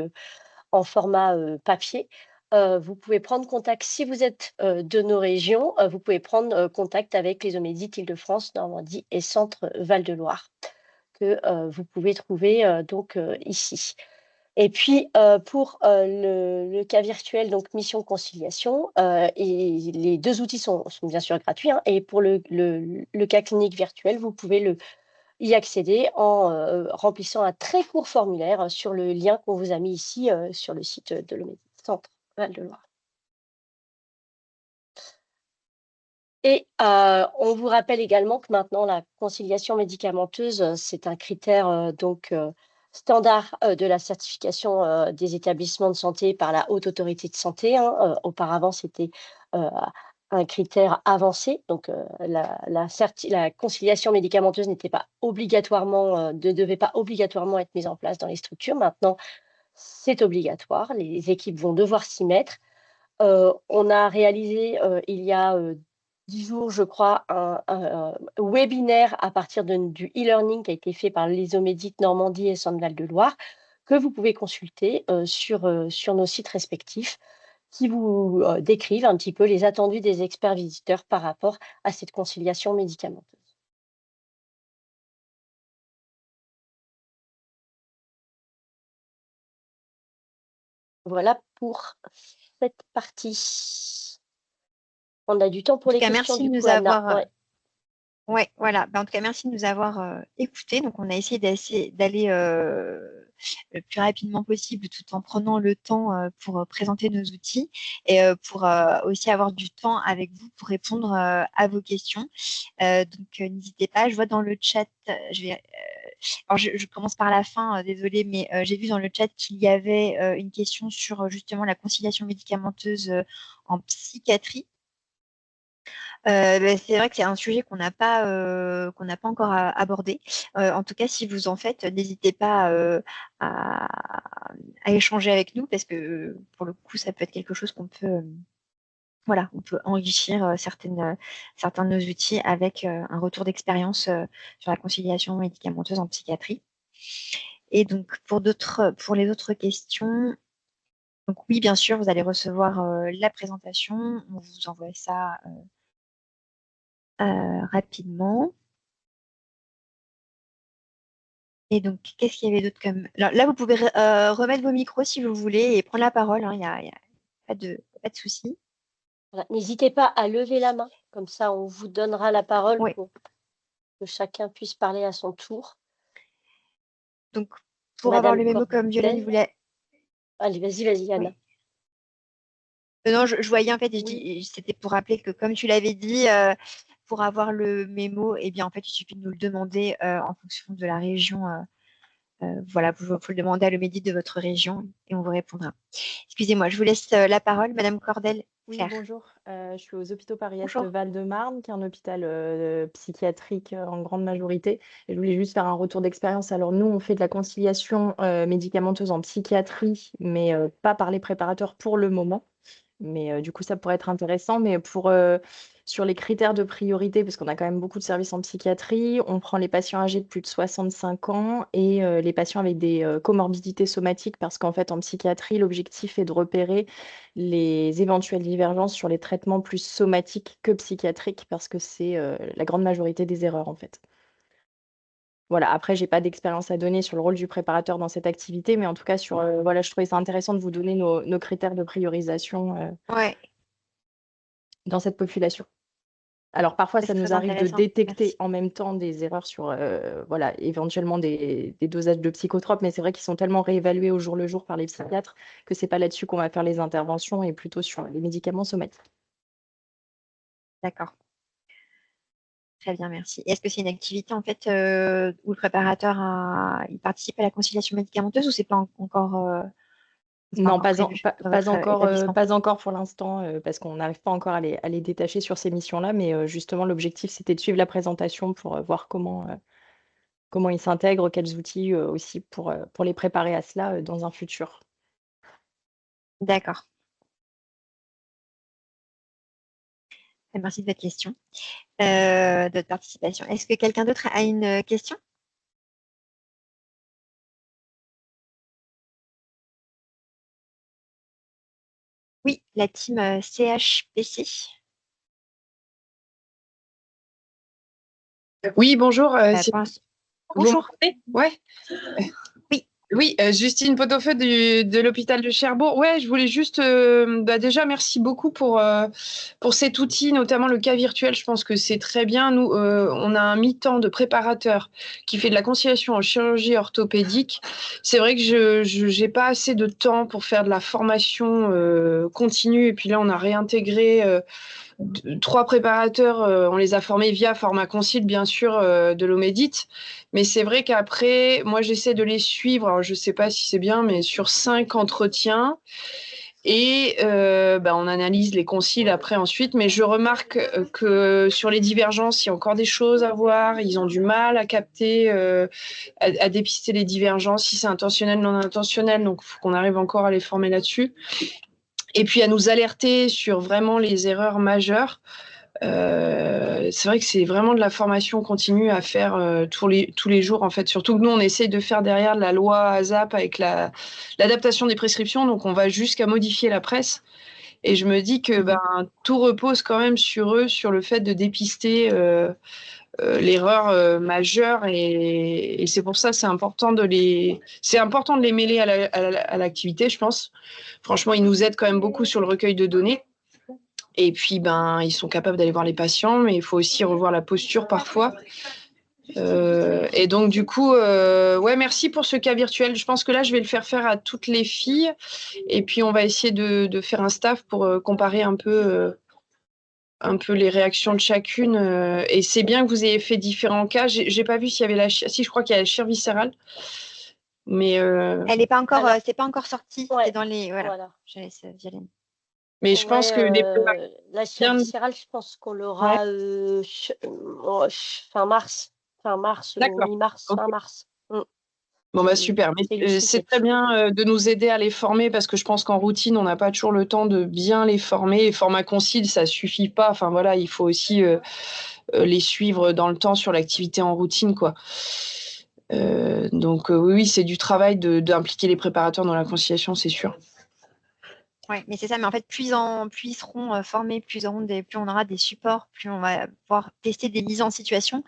en format papier, vous pouvez prendre contact. Si vous êtes de nos régions, vous pouvez prendre contact avec les Omédites Île-de-France, Normandie et Centre Val-de-Loire, que vous pouvez trouver donc ici. Et puis, pour le cas virtuel, donc mission conciliation, et les deux outils sont bien sûr gratuits, hein, et pour le cas clinique virtuel, vous pouvez y accéder en remplissant un très court formulaire sur le lien qu'on vous a mis ici sur le site de l'Omédite Centre Val-de-Loire. Et on vous rappelle également que maintenant, la conciliation médicamenteuse, c'est un critère standard de la certification des établissements de santé par la Haute Autorité de Santé, hein. Auparavant, c'était un critère avancé. Donc, la conciliation médicamenteuse n'était pas obligatoirement, ne devait pas obligatoirement être mise en place dans les structures. Maintenant, c'est obligatoire. Les équipes vont devoir s'y mettre. On a réalisé il y a 10 jours, je crois, un webinaire à partir du e-learning qui a été fait par l'Isomédite Normandie et Centre Val-de-Loire, que vous pouvez consulter sur nos sites respectifs, qui vous décrivent un petit peu les attendus des experts visiteurs par rapport à cette conciliation médicamenteuse. Voilà pour cette partie. On a du temps pour En tout les cas, questions, merci du de nous coup, Anna. avoir. Ouais. Ouais, voilà. En tout cas, merci de nous avoir écoutés. Donc, on a essayé d'aller le plus rapidement possible tout en prenant le temps pour présenter nos outils et pour aussi avoir du temps avec vous pour répondre à vos questions. Donc, n'hésitez pas. Je vois dans le chat, alors je commence par la fin, désolée, mais j'ai vu dans le chat qu'il y avait une question sur justement la conciliation médicamenteuse en psychiatrie. C'est vrai que c'est un sujet qu'on n'a pas encore abordé. En tout cas, si vous en faites, n'hésitez pas à échanger avec nous parce que pour le coup, ça peut être quelque chose qu'on peut, voilà, on peut enrichir certains de nos outils avec un retour d'expérience sur la conciliation médicamenteuse en psychiatrie. Et donc pour les autres questions, donc oui, bien sûr, vous allez recevoir la présentation. On vous envoie ça rapidement. Et donc, qu'est-ce qu'il y avait d'autre comme... Alors, là, vous pouvez remettre vos micros si vous voulez et prendre la parole. Il n'y a pas de souci. Voilà. N'hésitez pas à lever la main, comme ça on vous donnera la parole Oui. pour que chacun puisse parler à son tour. Donc, pour avoir le mémo comme Cordel. Violaine voulait... Allez, vas-y, Anna. Oui. Non, je voyais en fait, Oui. c'était pour rappeler que comme tu l'avais dit, pour avoir le mémo, eh bien en fait, il suffit de nous le demander en fonction de la région. Voilà, vous le demandez à l'Omédite de votre région et on vous répondra. Excusez-moi, je vous laisse la parole, Madame Cordel. Oui, Claire. bonjour. Je suis aux hôpitaux Paris-Est Bonjour. de Val-de-Marne, qui est un hôpital psychiatrique en grande majorité. Et je voulais juste faire un retour d'expérience. Alors, nous, on fait de la conciliation médicamenteuse en psychiatrie, mais pas par les préparateurs pour le moment. Mais du coup, ça pourrait être intéressant. Mais sur les critères de priorité, parce qu'on a quand même beaucoup de services en psychiatrie, on prend les patients âgés de plus de 65 ans et les patients avec des comorbidités somatiques, parce qu'en fait, en psychiatrie, l'objectif est de repérer les éventuelles divergences sur les traitements plus somatiques que psychiatriques, parce que c'est la grande majorité des erreurs, en fait. Voilà, après, j'ai pas d'expérience à donner sur le rôle du préparateur dans cette activité, mais en tout cas, voilà, je trouvais ça intéressant de vous donner nos critères de priorisation Ouais. dans cette population. Alors, parfois, ça C'est nous très arrive de intéressant. détecter Merci. en même temps des erreurs sur, voilà, éventuellement des dosages de psychotropes, mais c'est vrai qu'ils sont tellement réévalués au jour le jour par les psychiatres que c'est pas là-dessus qu'on va faire les interventions et plutôt sur les médicaments somatiques. D'accord. Très bien, merci. Est-ce que c'est une activité en fait où le préparateur il participe à la conciliation médicamenteuse ou c'est pas encore Non, pas, prévu dans pas votre encore, établissement? pas encore pour l'instant, parce qu'on n'arrive pas encore à les détacher sur ces missions-là, mais justement, l'objectif, c'était de suivre la présentation pour voir comment ils s'intègrent, quels outils aussi pour les préparer à cela dans un futur. D'accord. Merci de votre question, de votre participation. Est-ce que quelqu'un d'autre a une question? Oui, la team CHPC. Oui, bonjour. Pour l'instant- Vous Bonjour. m'entendez? Ouais. Oui. Oui, Justine Pot-au-Feu de l'hôpital de Cherbourg. Ouais, je voulais juste déjà merci beaucoup pour cet outil, notamment le cas virtuel. Je pense que c'est très bien. Nous, on a un mi-temps de préparateur qui fait de la conciliation en chirurgie orthopédique. C'est vrai que je j'ai pas assez de temps pour faire de la formation continue. Et puis là, on a réintégré 3 préparateurs. On les a formés via Formaconcile, bien sûr, de l'Omédite. Mais c'est vrai qu'après, moi, j'essaie de les suivre. Alors, je sais pas si c'est bien, mais sur 5 entretiens. Et on analyse les conciles après ensuite. Mais je remarque que sur les divergences, il y a encore des choses à voir. Ils ont du mal à capter, à dépister les divergences, si c'est intentionnel, non intentionnel. Donc, il faut qu'on arrive encore à les former là-dessus. Et puis à nous alerter sur vraiment les erreurs majeures. C'est vrai que c'est vraiment de la formation continue à faire tous les jours, en fait. Surtout que nous, on essaye de faire derrière la loi ASAP avec l'adaptation des prescriptions. Donc, on va jusqu'à modifier la presse. Et je me dis que tout repose quand même sur eux, sur le fait de dépister l'erreur majeure. Et c'est pour ça c'est important de les mêler à l'activité, je pense. Franchement, ils nous aident quand même beaucoup sur le recueil de données. Et puis, ils sont capables d'aller voir les patients, mais il faut aussi revoir la posture parfois. Et donc, du coup, ouais, merci pour ce cas virtuel. Je pense que là, je vais le faire à toutes les filles. Et puis, on va essayer de faire un staff pour comparer un peu les réactions de chacune. Et c'est bien que vous ayez fait différents cas. J'ai pas vu s'il y avait si, je crois qu'il y a la chire viscérale. Mais, Elle n'est pas encore, c'est pas encore sorti. Ouais, C'est dans les, voilà. voilà. Je laisse Violaine. mais je pense que les la chire viscérale, je pense qu'on l'aura fin mars, D'accord. mi-mars, Ok. fin mars. Bon, super. Mais c'est très bien de nous aider à les former parce que je pense qu'en routine, on n'a pas toujours le temps de bien les former. Et format concile, ça suffit pas. Enfin, voilà, il faut aussi les suivre dans le temps sur l'activité en routine, quoi. Donc, oui, c'est du travail d'impliquer les préparateurs dans la conciliation, c'est sûr. Ouais, mais c'est ça. Mais en fait, plus ils seront formés, plus on aura des supports, plus on va pouvoir tester des mises en situation,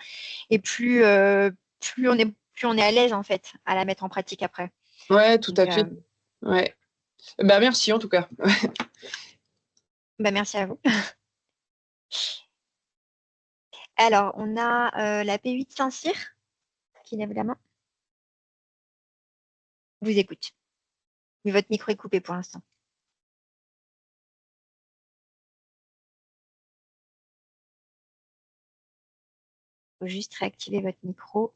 et plus on est à l'aise en fait à la mettre en pratique après. Ouais, tout Donc, à fait. Ouais. Merci en tout cas. merci à vous. Alors, on a la P8 Saint-Cyr qui lève la main. Je vous écoute. Mais votre micro est coupé pour l'instant. Il faut juste réactiver votre micro.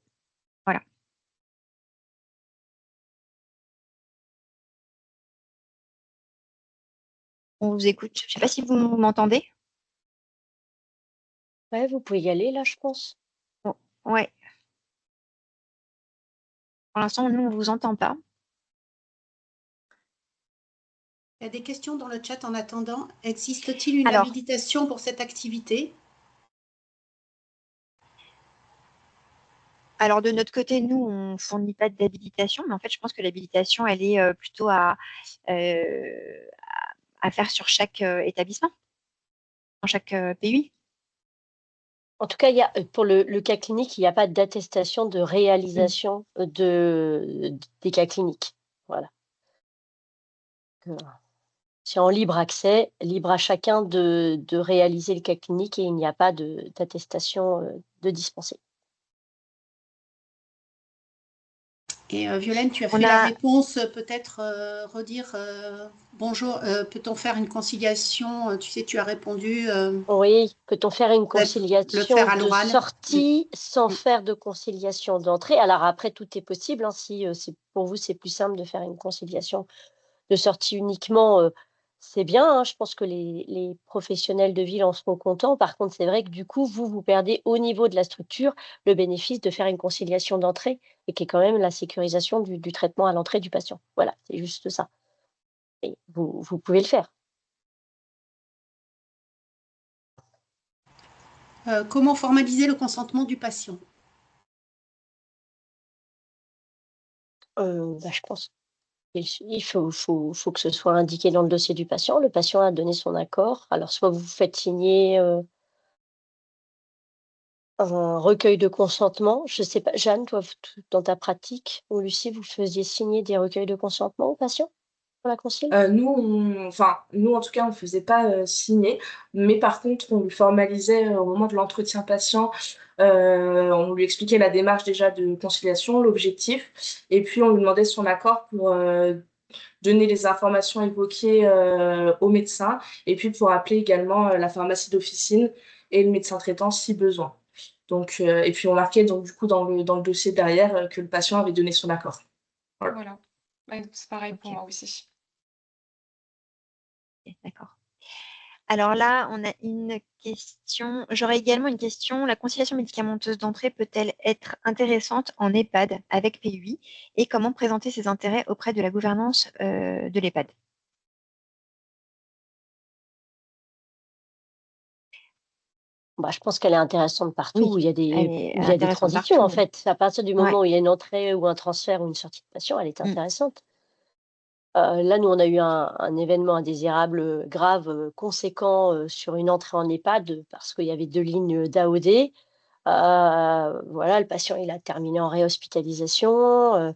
Voilà. On vous écoute. Je ne sais pas si vous m'entendez. Ouais, vous pouvez y aller là, je pense. Bon, ouais. Pour l'instant, nous, on ne vous entend pas. Il y a des questions dans le chat en attendant. Existe-t-il une habilitation pour cette activité? Alors, de notre côté, nous, on ne fournit pas d'habilitation, mais en fait, je pense que l'habilitation, elle est plutôt à faire sur chaque établissement, dans chaque PUI. En tout cas, pour le cas clinique, il n'y a pas d'attestation de réalisation des cas cliniques. Voilà. C'est en libre accès, libre à chacun de réaliser le cas clinique et il n'y a pas d'attestation de dispenser. Et Violaine, tu as fait la réponse, peut-être redire bonjour, peut-on faire une conciliation? Tu sais, tu as répondu. Oui, peut-on faire une conciliation faire à de l'oral sortie sans faire de conciliation d'entrée? Alors après, tout est possible. Si pour vous, c'est plus simple de faire une conciliation de sortie uniquement, c'est bien. Je pense que les professionnels de ville en seront contents. Par contre, c'est vrai que du coup, vous perdez au niveau de la structure le bénéfice de faire une conciliation d'entrée et qui est quand même la sécurisation du traitement à l'entrée du patient. Voilà, c'est juste ça. Et vous pouvez le faire. Comment formaliser le consentement du patient? Je pense qu'il faut que ce soit indiqué dans le dossier du patient. Le patient a donné son accord. Alors, soit vous faites signer un recueil de consentement. Je sais pas, Jeanne, toi, dans ta pratique, ou Lucie, vous faisiez signer des recueils de consentement aux patients pour la consigne? Nous, en tout cas, on ne faisait pas signer, mais par contre, on lui formalisait au moment de l'entretien patient, on lui expliquait la démarche déjà de conciliation, l'objectif, et puis on lui demandait son accord pour donner les informations évoquées au médecin, et puis pour appeler également la pharmacie d'officine et le médecin traitant si besoin. Donc, et puis on marquait donc du coup dans le dossier derrière que le patient avait donné son accord. Voilà. Voilà. Bah, c'est pareil pour Ok. moi aussi. Ok, d'accord. Alors là, on a une question. J'aurais également une question. La conciliation médicamenteuse d'entrée peut-elle être intéressante en EHPAD avec PUI et comment présenter ses intérêts auprès de la gouvernance de l'EHPAD? Bah, je pense qu'elle est intéressante partout où Oui, il y a elle des, est où il y a des intéressante transitions, en partout. fait. À partir du Ouais. moment où il y a une entrée ou un transfert ou une sortie de patient, elle est Mm. intéressante. Là, nous, on a eu un événement indésirable grave, conséquent sur une entrée en EHPAD parce qu'il y avait 2 lignes d'AOD. Voilà, le patient, il a terminé en réhospitalisation.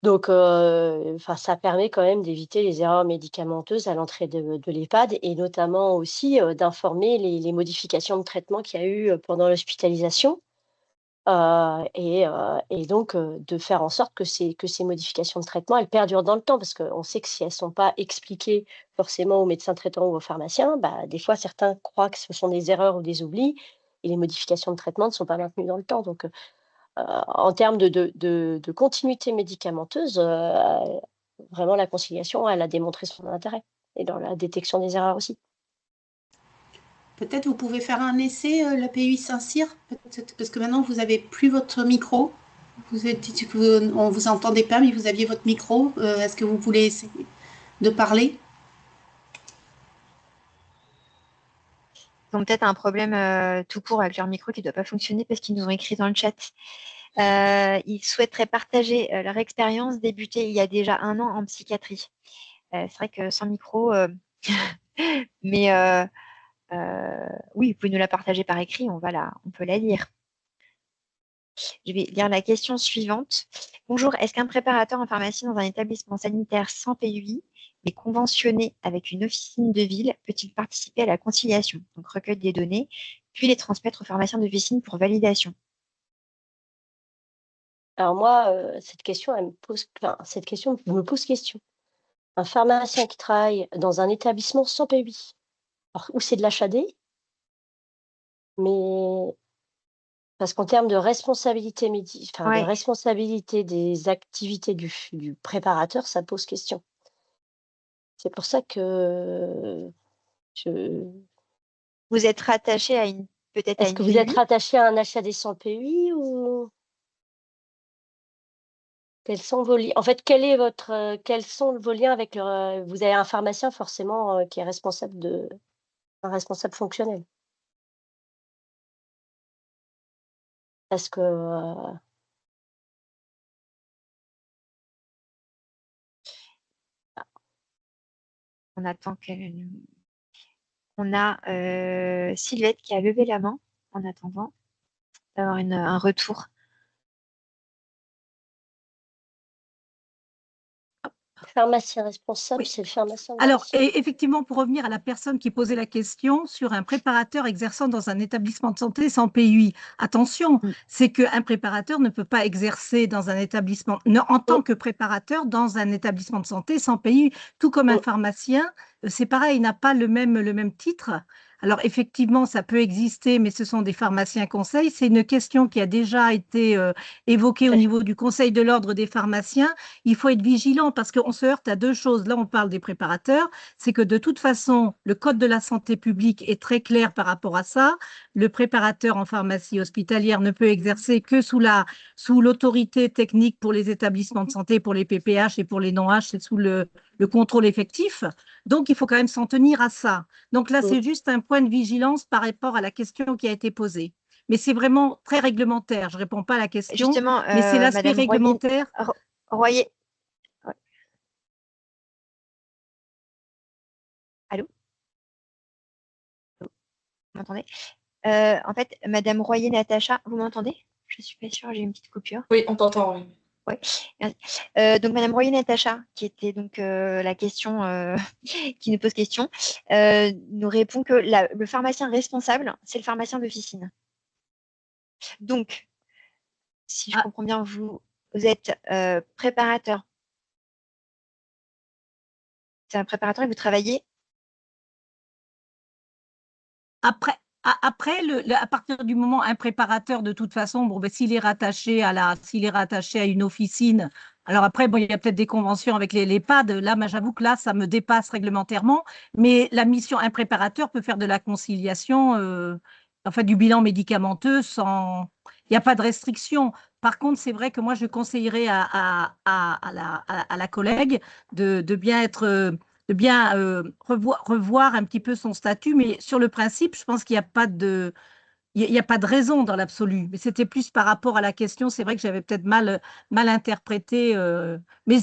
Donc, ça permet quand même d'éviter les erreurs médicamenteuses à l'entrée de l'EHPAD et notamment aussi d'informer les modifications de traitement qu'il y a eu pendant l'hospitalisation. Et donc de faire en sorte que ces modifications de traitement, elles perdurent dans le temps. Parce qu'on sait que si elles ne sont pas expliquées forcément aux médecins traitants ou aux pharmaciens, bah, des fois, certains croient que ce sont des erreurs ou des oublis et les modifications de traitement ne sont pas maintenues dans le temps. Donc, en termes de continuité médicamenteuse, vraiment la conciliation, elle a démontré son intérêt et dans la détection des erreurs aussi. Peut-être vous pouvez faire un essai, l'API Saint-Cyr, parce que maintenant vous n'avez plus votre micro. On vous entendait pas, mais vous aviez votre micro. Est-ce que vous voulez essayer de parler? Ils ont peut-être un problème tout court avec leur micro qui ne doit pas fonctionner parce qu'ils nous ont écrit dans le chat. Ils souhaiteraient partager leur expérience débutée il y a déjà 1 an en psychiatrie. C'est vrai que sans micro, mais oui, vous pouvez nous la partager par écrit, on peut la lire. Je vais lire la question suivante. Bonjour, est-ce qu'un préparateur en pharmacie dans un établissement sanitaire sans PUI, mais conventionné avec une officine de ville, peut-il participer à la conciliation, donc recueil des données, puis les transmettre aux pharmaciens d'officine pour validation? Alors moi, cette question me pose question. Un pharmacien qui travaille dans un établissement sans PUI, alors où c'est de l'HAD, mais parce qu'en termes de responsabilité de Ouais. responsabilité des activités du préparateur, ça pose question. C'est pour ça que je Vous êtes rattaché à peut-être à est-ce une que vous êtes PUI? rattaché à un HAD sans PUI ou quels sont vos liens? En fait, quels sont vos liens avec vous avez un pharmacien forcément, qui est un responsable fonctionnel? Parce que, On attend qu'elle. On a Sylvette qui a levé la main en attendant d'avoir un retour. pharmacien responsable, Oui. c'est le pharmacien Alors, d'officine. effectivement, pour revenir à la personne qui posait la question sur un préparateur exerçant dans un établissement de santé sans PUI, attention, Mm. c'est qu'un préparateur ne peut pas exercer dans un établissement, en tant que préparateur dans un établissement de santé sans PUI, tout comme un pharmacien, c'est pareil, il n'a pas le même titre. Alors, effectivement, ça peut exister, mais ce sont des pharmaciens conseils. C'est une question qui a déjà été évoquée au niveau du Conseil de l'ordre des pharmaciens. Il faut être vigilant parce qu'on se heurte à 2 choses. Là, on parle des préparateurs. C'est que de toute façon, le Code de la santé publique est très clair par rapport à ça. Le préparateur en pharmacie hospitalière ne peut exercer que sous l'autorité technique pour les établissements de santé, pour les PPH et pour les non-H, c'est sous le contrôle effectif. Donc, il faut quand même s'en tenir à ça. Donc là, c'est juste un point de vigilance par rapport à la question qui a été posée. Mais c'est vraiment très réglementaire. Je ne réponds pas à la question, Justement, mais c'est l'aspect Madame réglementaire. Royer. Ouais. Allô? Vous m'entendez? En fait, Madame Royer-Natacha, vous m'entendez? Je suis pas sûre, j'ai une petite coupure. Oui, on t'entend, oui. Ouais, merci. Donc, Madame Royer-Natacha, qui était donc la question qui nous pose question, nous répond que le pharmacien responsable, c'est le pharmacien d'officine. Donc, si je Ah, comprends bien, vous êtes préparateur. C'est un préparateur et vous travaillez. Après, après à partir du moment, un préparateur, de toute façon, bon, ben, s'il est rattaché à une officine, alors après, bon, il y a peut-être des conventions avec les l'EHPAD. Là, j'avoue que là, ça me dépasse réglementairement. Mais la mission, un préparateur peut faire de la conciliation, enfin, du bilan médicamenteux sans. Il n'y a pas de restriction. Par contre, c'est vrai que moi, je conseillerais à la collègue de bien être de bien revoir un petit peu son statut, mais sur le principe, je pense qu'il n'y a pas de, il y a pas de raison dans l'absolu. Mais c'était plus par rapport à la question. C'est vrai que j'avais peut-être mal interprété, mais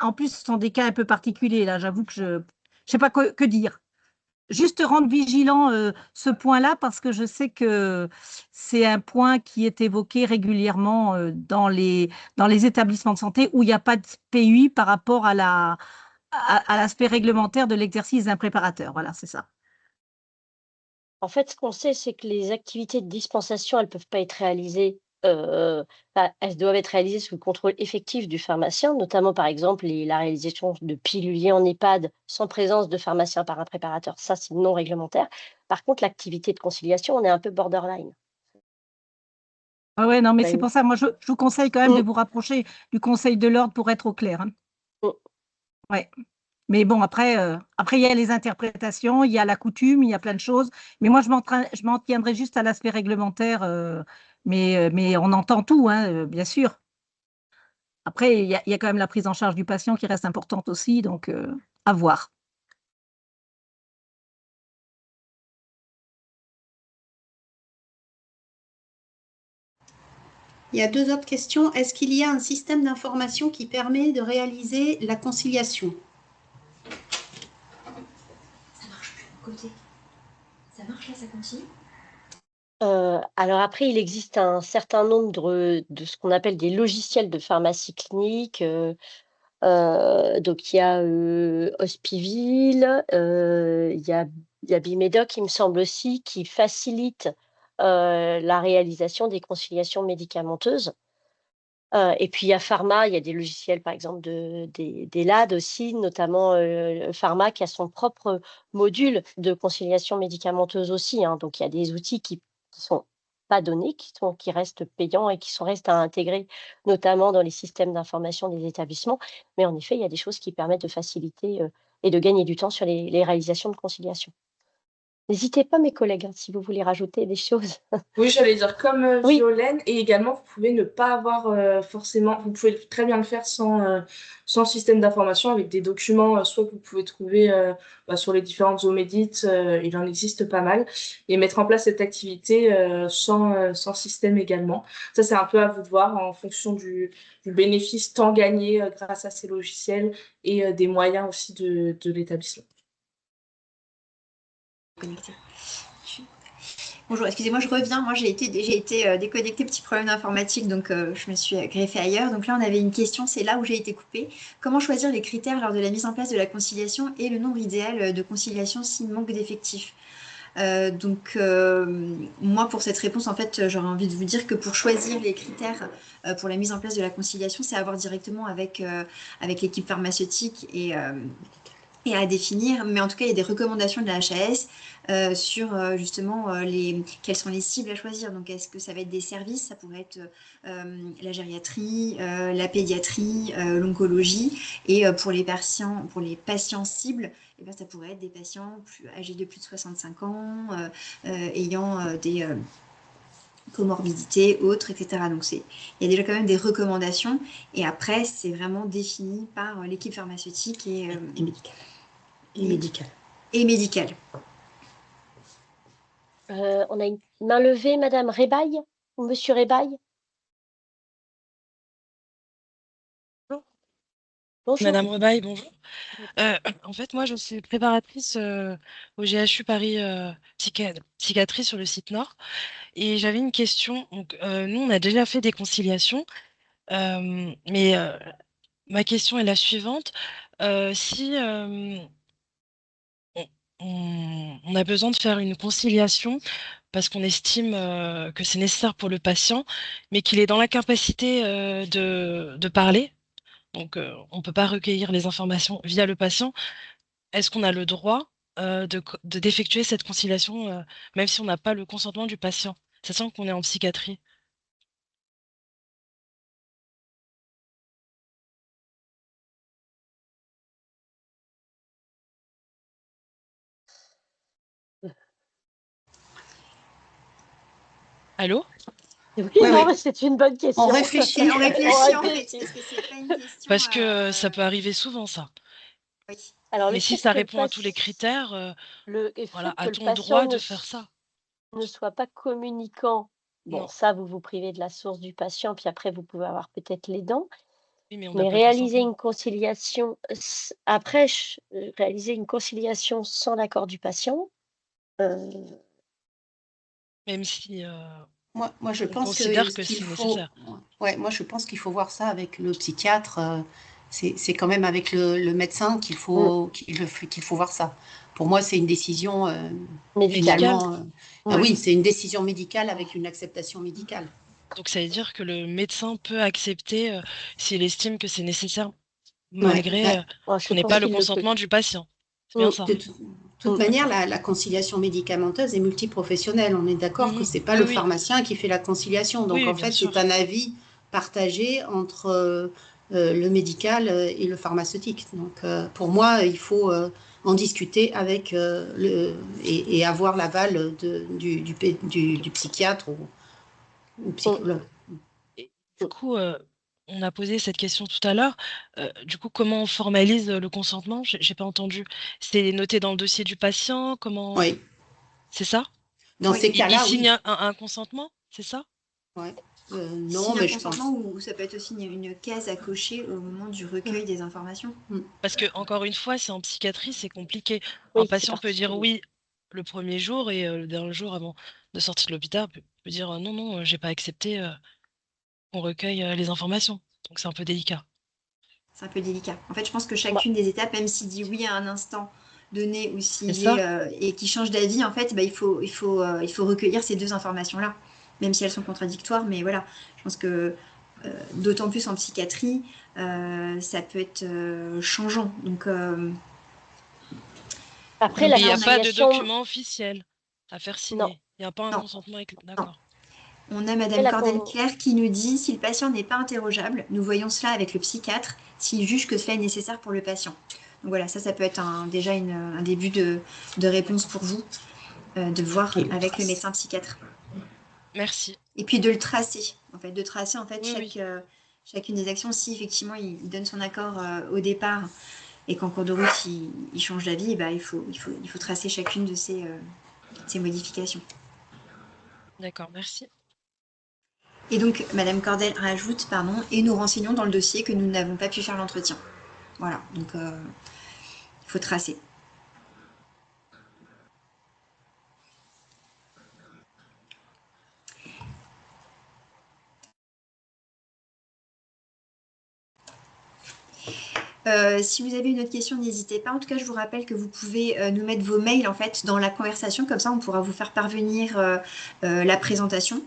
en plus, ce sont des cas un peu particuliers. Là, j'avoue que je ne sais pas que dire. Juste rendre vigilant ce point-là parce que je sais que c'est un point qui est évoqué régulièrement dans les établissements de santé où il n'y a pas de PUI par rapport à l'aspect réglementaire de l'exercice d'un préparateur. Voilà, c'est ça. En fait, ce qu'on sait, c'est que les activités de dispensation, elles peuvent pas être réalisées, elles doivent être réalisées sous le contrôle effectif du pharmacien, notamment, par exemple, la réalisation de piluliers en EHPAD sans présence de pharmacien par un préparateur. Ça, c'est non réglementaire. Par contre, l'activité de conciliation, on est un peu borderline. Ah ouais, non, mais c'est Ouais. pour ça, moi, je vous conseille quand même de Mmh, vous rapprocher du Conseil de l'ordre pour être au clair. Hein. mmh. Ouais. Mais bon, après, il y a les interprétations, il y a la coutume, il y a plein de choses. Mais moi, je m'en tiendrai juste à l'aspect réglementaire. Mais on entend tout, hein, bien sûr. Après, il y a quand même la prise en charge du patient qui reste importante aussi, donc à voir. Il y a deux autres questions. Est-ce qu'il y a un système d'information qui permet de réaliser la conciliation? Ça marche plus de côté. Ça marche là, ça continue? Alors après, il existe un certain nombre de ce qu'on appelle des logiciels de pharmacie clinique, donc il y a, Hospiville, il y a Bimedoc, il me semble aussi, qui facilite, la réalisation des conciliations médicamenteuses. Et puis il y a Pharma, il y a des logiciels par exemple des LAD aussi, notamment, Pharma qui a son propre module de conciliation médicamenteuse aussi, hein. Donc il y a des outils qui sont pas donnés, qui restent payants et qui restent à intégrer, notamment dans les systèmes d'information des établissements. Mais en effet, il y a des choses qui permettent de faciliter, et de gagner du temps sur les réalisations de conciliation. N'hésitez pas mes collègues, hein, si vous voulez rajouter des choses. Oui, j'allais dire comme Oui. Violaine, et également vous pouvez ne pas avoir forcément, vous pouvez très bien le faire sans système d'information avec des documents, soit que vous pouvez trouver sur les différentes Zomédites, il en existe pas mal, et mettre en place cette activité sans système également. Ça, c'est un peu à vous de voir en fonction du bénéfice temps gagné grâce à ces logiciels et des moyens aussi de l'établissement. Connecté. Bonjour, excusez-moi, je reviens. Moi, j'ai été déconnectée, petit problème d'informatique, donc je me suis greffée ailleurs. Donc là, on avait une question, c'est là où j'ai été coupée. Comment choisir les critères lors de la mise en place de la conciliation et le nombre idéal de conciliation s'il manque d'effectifs? Moi, pour cette réponse, en fait, j'aurais envie de vous dire que pour choisir les critères pour la mise en place de la conciliation, c'est à voir directement avec l'équipe pharmaceutique et à définir. Mais en tout cas, il y a des recommandations de la HAS sur justement quelles sont les cibles à choisir. Donc, est-ce que ça va être des services? Ça pourrait être la gériatrie, la pédiatrie, l'oncologie. Et pour les patients cibles, eh bien, ça pourrait être des patients âgés de plus de 65 ans, ayant des comorbidités, autres, etc. Donc, il y a déjà quand même des recommandations. Et après, c'est vraiment défini par l'équipe pharmaceutique et médicale. Et médicale. On a une main levée, Madame Rebaille ou Monsieur Rebaille? Bonjour. Madame Rebaille, bonjour. En fait, moi, je suis préparatrice au GHU Paris Psychiatrie sur le site Nord. Et j'avais une question. Donc, nous, on a déjà fait des conciliations, mais ma question est la suivante. Si on, on a besoin de faire une conciliation parce qu'on estime que c'est nécessaire pour le patient, mais qu'il est dans l'incapacité de parler, donc on ne peut pas recueillir les informations via le patient, est-ce qu'on a le droit d'effectuer cette conciliation, même si on n'a pas le consentement du patient, sachant qu'on est en psychiatrie? Allô? Oui, Ouais, non, ouais. mais c'est une bonne question. On réfléchit. On réfléchit en fait, réfléchit. parce que c'est pas une question. Parce que ça peut arriver souvent, ça. Oui. Alors, Mais le si fait ça que le répond à tous les critères, voilà, que le a-t-on le patient droit de faire ça? ne soit pas communicant, bon, Non. ça, vous vous privez de la source du patient, puis après, vous pouvez avoir peut-être les dents. Oui, mais on n'a Mais pas le réaliser consentement. une conciliation, après, réaliser une conciliation sans l'accord du patient, euh, Même si Moi, je on pense considère que qu'il c'est faut, nécessaire. ouais, moi, je pense qu'il faut voir ça avec le psychiatre. C'est quand même avec le médecin qu'il faut voir ça. Pour moi, c'est une décision médicale. finalement. Ah Ouais. oui, c'est une décision médicale avec une acceptation médicale. Donc ça veut dire que le médecin peut accepter s'il estime que c'est nécessaire, Ouais. malgré Je qu'on n'ait pense pas le qu'il le peut. consentement du patient. C'est bien ça. De toute manière, la conciliation médicamenteuse est multiprofessionnelle. On est d'accord que Mhm. c'est pas Oui, le oui, pharmacien qui fait la conciliation. Donc oui, en bien fait, c'est sûr. un avis partagé entre le médical et le pharmaceutique. Donc pour moi, il faut en discuter avec et avoir l'aval du psychiatre ou psychologue. Et du coup, on a posé cette question tout à l'heure. Du coup, comment on formalise le consentement? J'ai pas entendu. C'est noté dans le dossier du patient? Comment? Oui. C'est ça? Dans Oui. ces Il cas-là, signe oui. un consentement? C'est ça? Ouais. Non, Signe un mais je pense. consentement ou ça peut être aussi une case à cocher au moment du recueil des informations. Parce que, encore une fois, c'est en psychiatrie, c'est compliqué. Un Oui, c'est patient peut dire particulier. oui le premier jour et le dernier jour avant de sortir de l'hôpital peut dire non, non, j'ai pas accepté qu'on recueille les informations. Donc c'est un peu délicat. C'est un peu délicat. En fait, je pense que Bah, chacune des étapes, même s'il dit oui à un instant donné ou C'est s'il ça? est et qu'il change d'avis, en fait, bah, il faut recueillir ces deux informations-là, même si elles sont contradictoires. Mais voilà, je pense que d'autant plus en psychiatrie, ça peut être changeant. Donc, après, Mais la il n'y a pas de conciliation, document officiel à faire non. signer. Il n'y a pas un non, consentement avec... non. D'accord. On a Après, Madame Cordel-Claire qui nous dit si le patient n'est pas interrogeable, nous voyons cela avec le psychiatre s'il juge que cela est nécessaire pour le patient. Donc voilà, ça peut être déjà un début de réponse pour vous, de voir avec le médecin psychiatre. Merci. Et puis de le tracer, en fait, Oui, oui. chacune des actions. Si effectivement il donne son accord au départ et qu'en cours de route il change d'avis, bah, il faut tracer chacune de ces modifications. D'accord, merci. Et donc, Madame Cordel rajoute, pardon, et nous renseignons dans le dossier que nous n'avons pas pu faire l'entretien. Voilà, donc il faut tracer. Si vous avez une autre question, n'hésitez pas. En tout cas, je vous rappelle que vous pouvez nous mettre vos mails en fait dans la conversation, comme ça on pourra vous faire parvenir la présentation.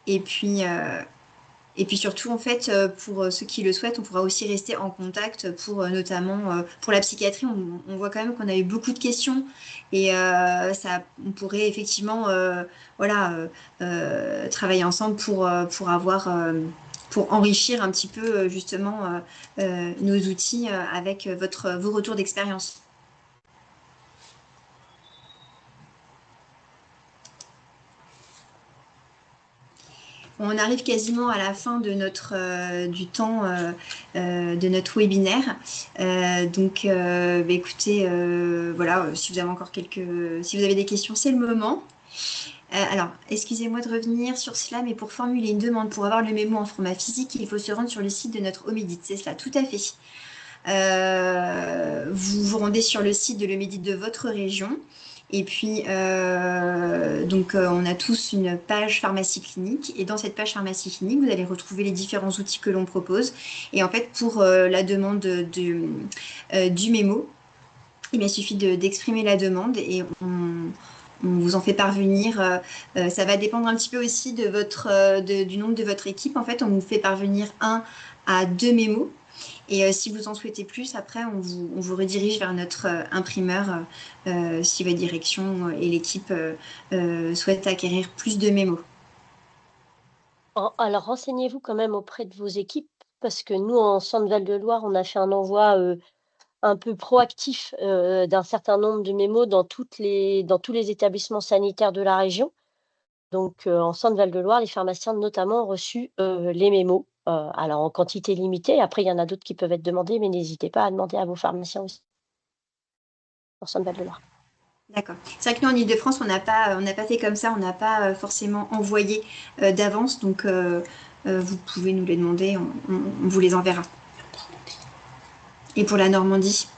Et puis surtout, en fait, pour ceux qui le souhaitent, on pourra aussi rester en contact pour notamment pour la psychiatrie. On voit quand même qu'on a eu beaucoup de questions et on pourrait effectivement travailler ensemble pour pour enrichir un petit peu justement nos outils avec vos retours d'expérience. On arrive quasiment à la fin de du temps de notre webinaire. Donc, écoutez, voilà, si vous avez encore si vous avez des questions, c'est le moment. Alors, excusez-moi de revenir sur cela, mais pour formuler une demande pour avoir le mémo en format physique, il faut se rendre sur le site de notre Omédite. C'est cela, tout à fait. Vous vous rendez sur le site de l'Omédite de votre région. Et puis, on a tous une page pharmacie clinique. Et dans cette page pharmacie clinique, vous allez retrouver les différents outils que l'on propose. Et en fait, pour la demande du mémo, il suffit d'exprimer la demande et on vous en fait parvenir. Ça va dépendre un petit peu aussi de du nombre de votre équipe. En fait, on vous fait parvenir 1 à 2 mémos. Et si vous en souhaitez plus, après, on vous redirige vers notre imprimeur si votre direction et l'équipe souhaitent acquérir plus de mémos. Alors, renseignez-vous quand même auprès de vos équipes, parce que nous, en Centre Val-de-Loire, on a fait un envoi un peu proactif d'un certain nombre de mémos dans tous les établissements sanitaires de la région. Donc, en Centre Val-de-Loire, les pharmaciens notamment ont reçu les mémos, alors en quantité limitée. Après, il y en a d'autres qui peuvent être demandés, mais n'hésitez pas à demander à vos pharmaciens aussi, en Centre Val-de-Loire. D'accord. C'est vrai que nous, en Ile-de-France, on n'a pas fait comme ça, on n'a pas forcément envoyé d'avance. Donc, vous pouvez nous les demander, on vous les enverra. Et pour la Normandie,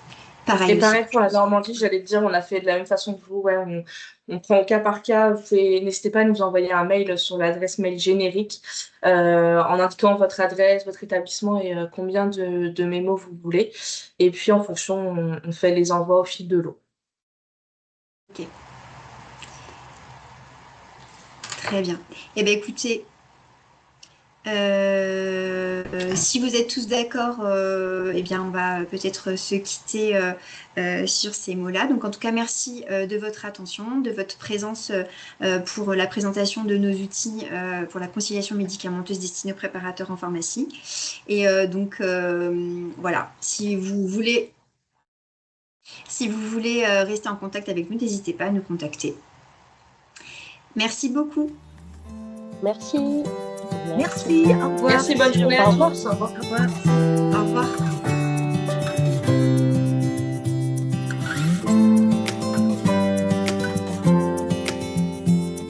pareil. Et pareil pour la Normandie, j'allais te dire, on a fait de la même façon que vous. Ouais, on prend au cas par cas. N'hésitez pas à nous envoyer un mail sur l'adresse mail générique en indiquant votre adresse, votre établissement et combien de mémos vous voulez. Et puis, en fonction, on fait les envois au fil de l'eau. Ok. Très bien. Eh bien, écoutez, si vous êtes tous d'accord, eh bien, on va peut-être se quitter sur ces mots-là. Donc, en tout cas, merci de votre attention, de votre présence pour la présentation de nos outils pour la conciliation médicamenteuse destinée aux préparateurs en pharmacie. Et voilà, si vous voulez rester en contact avec nous, n'hésitez pas à nous contacter. Merci beaucoup. Merci. Merci, au revoir. Merci, bonne journée à tous. Au revoir. Au revoir.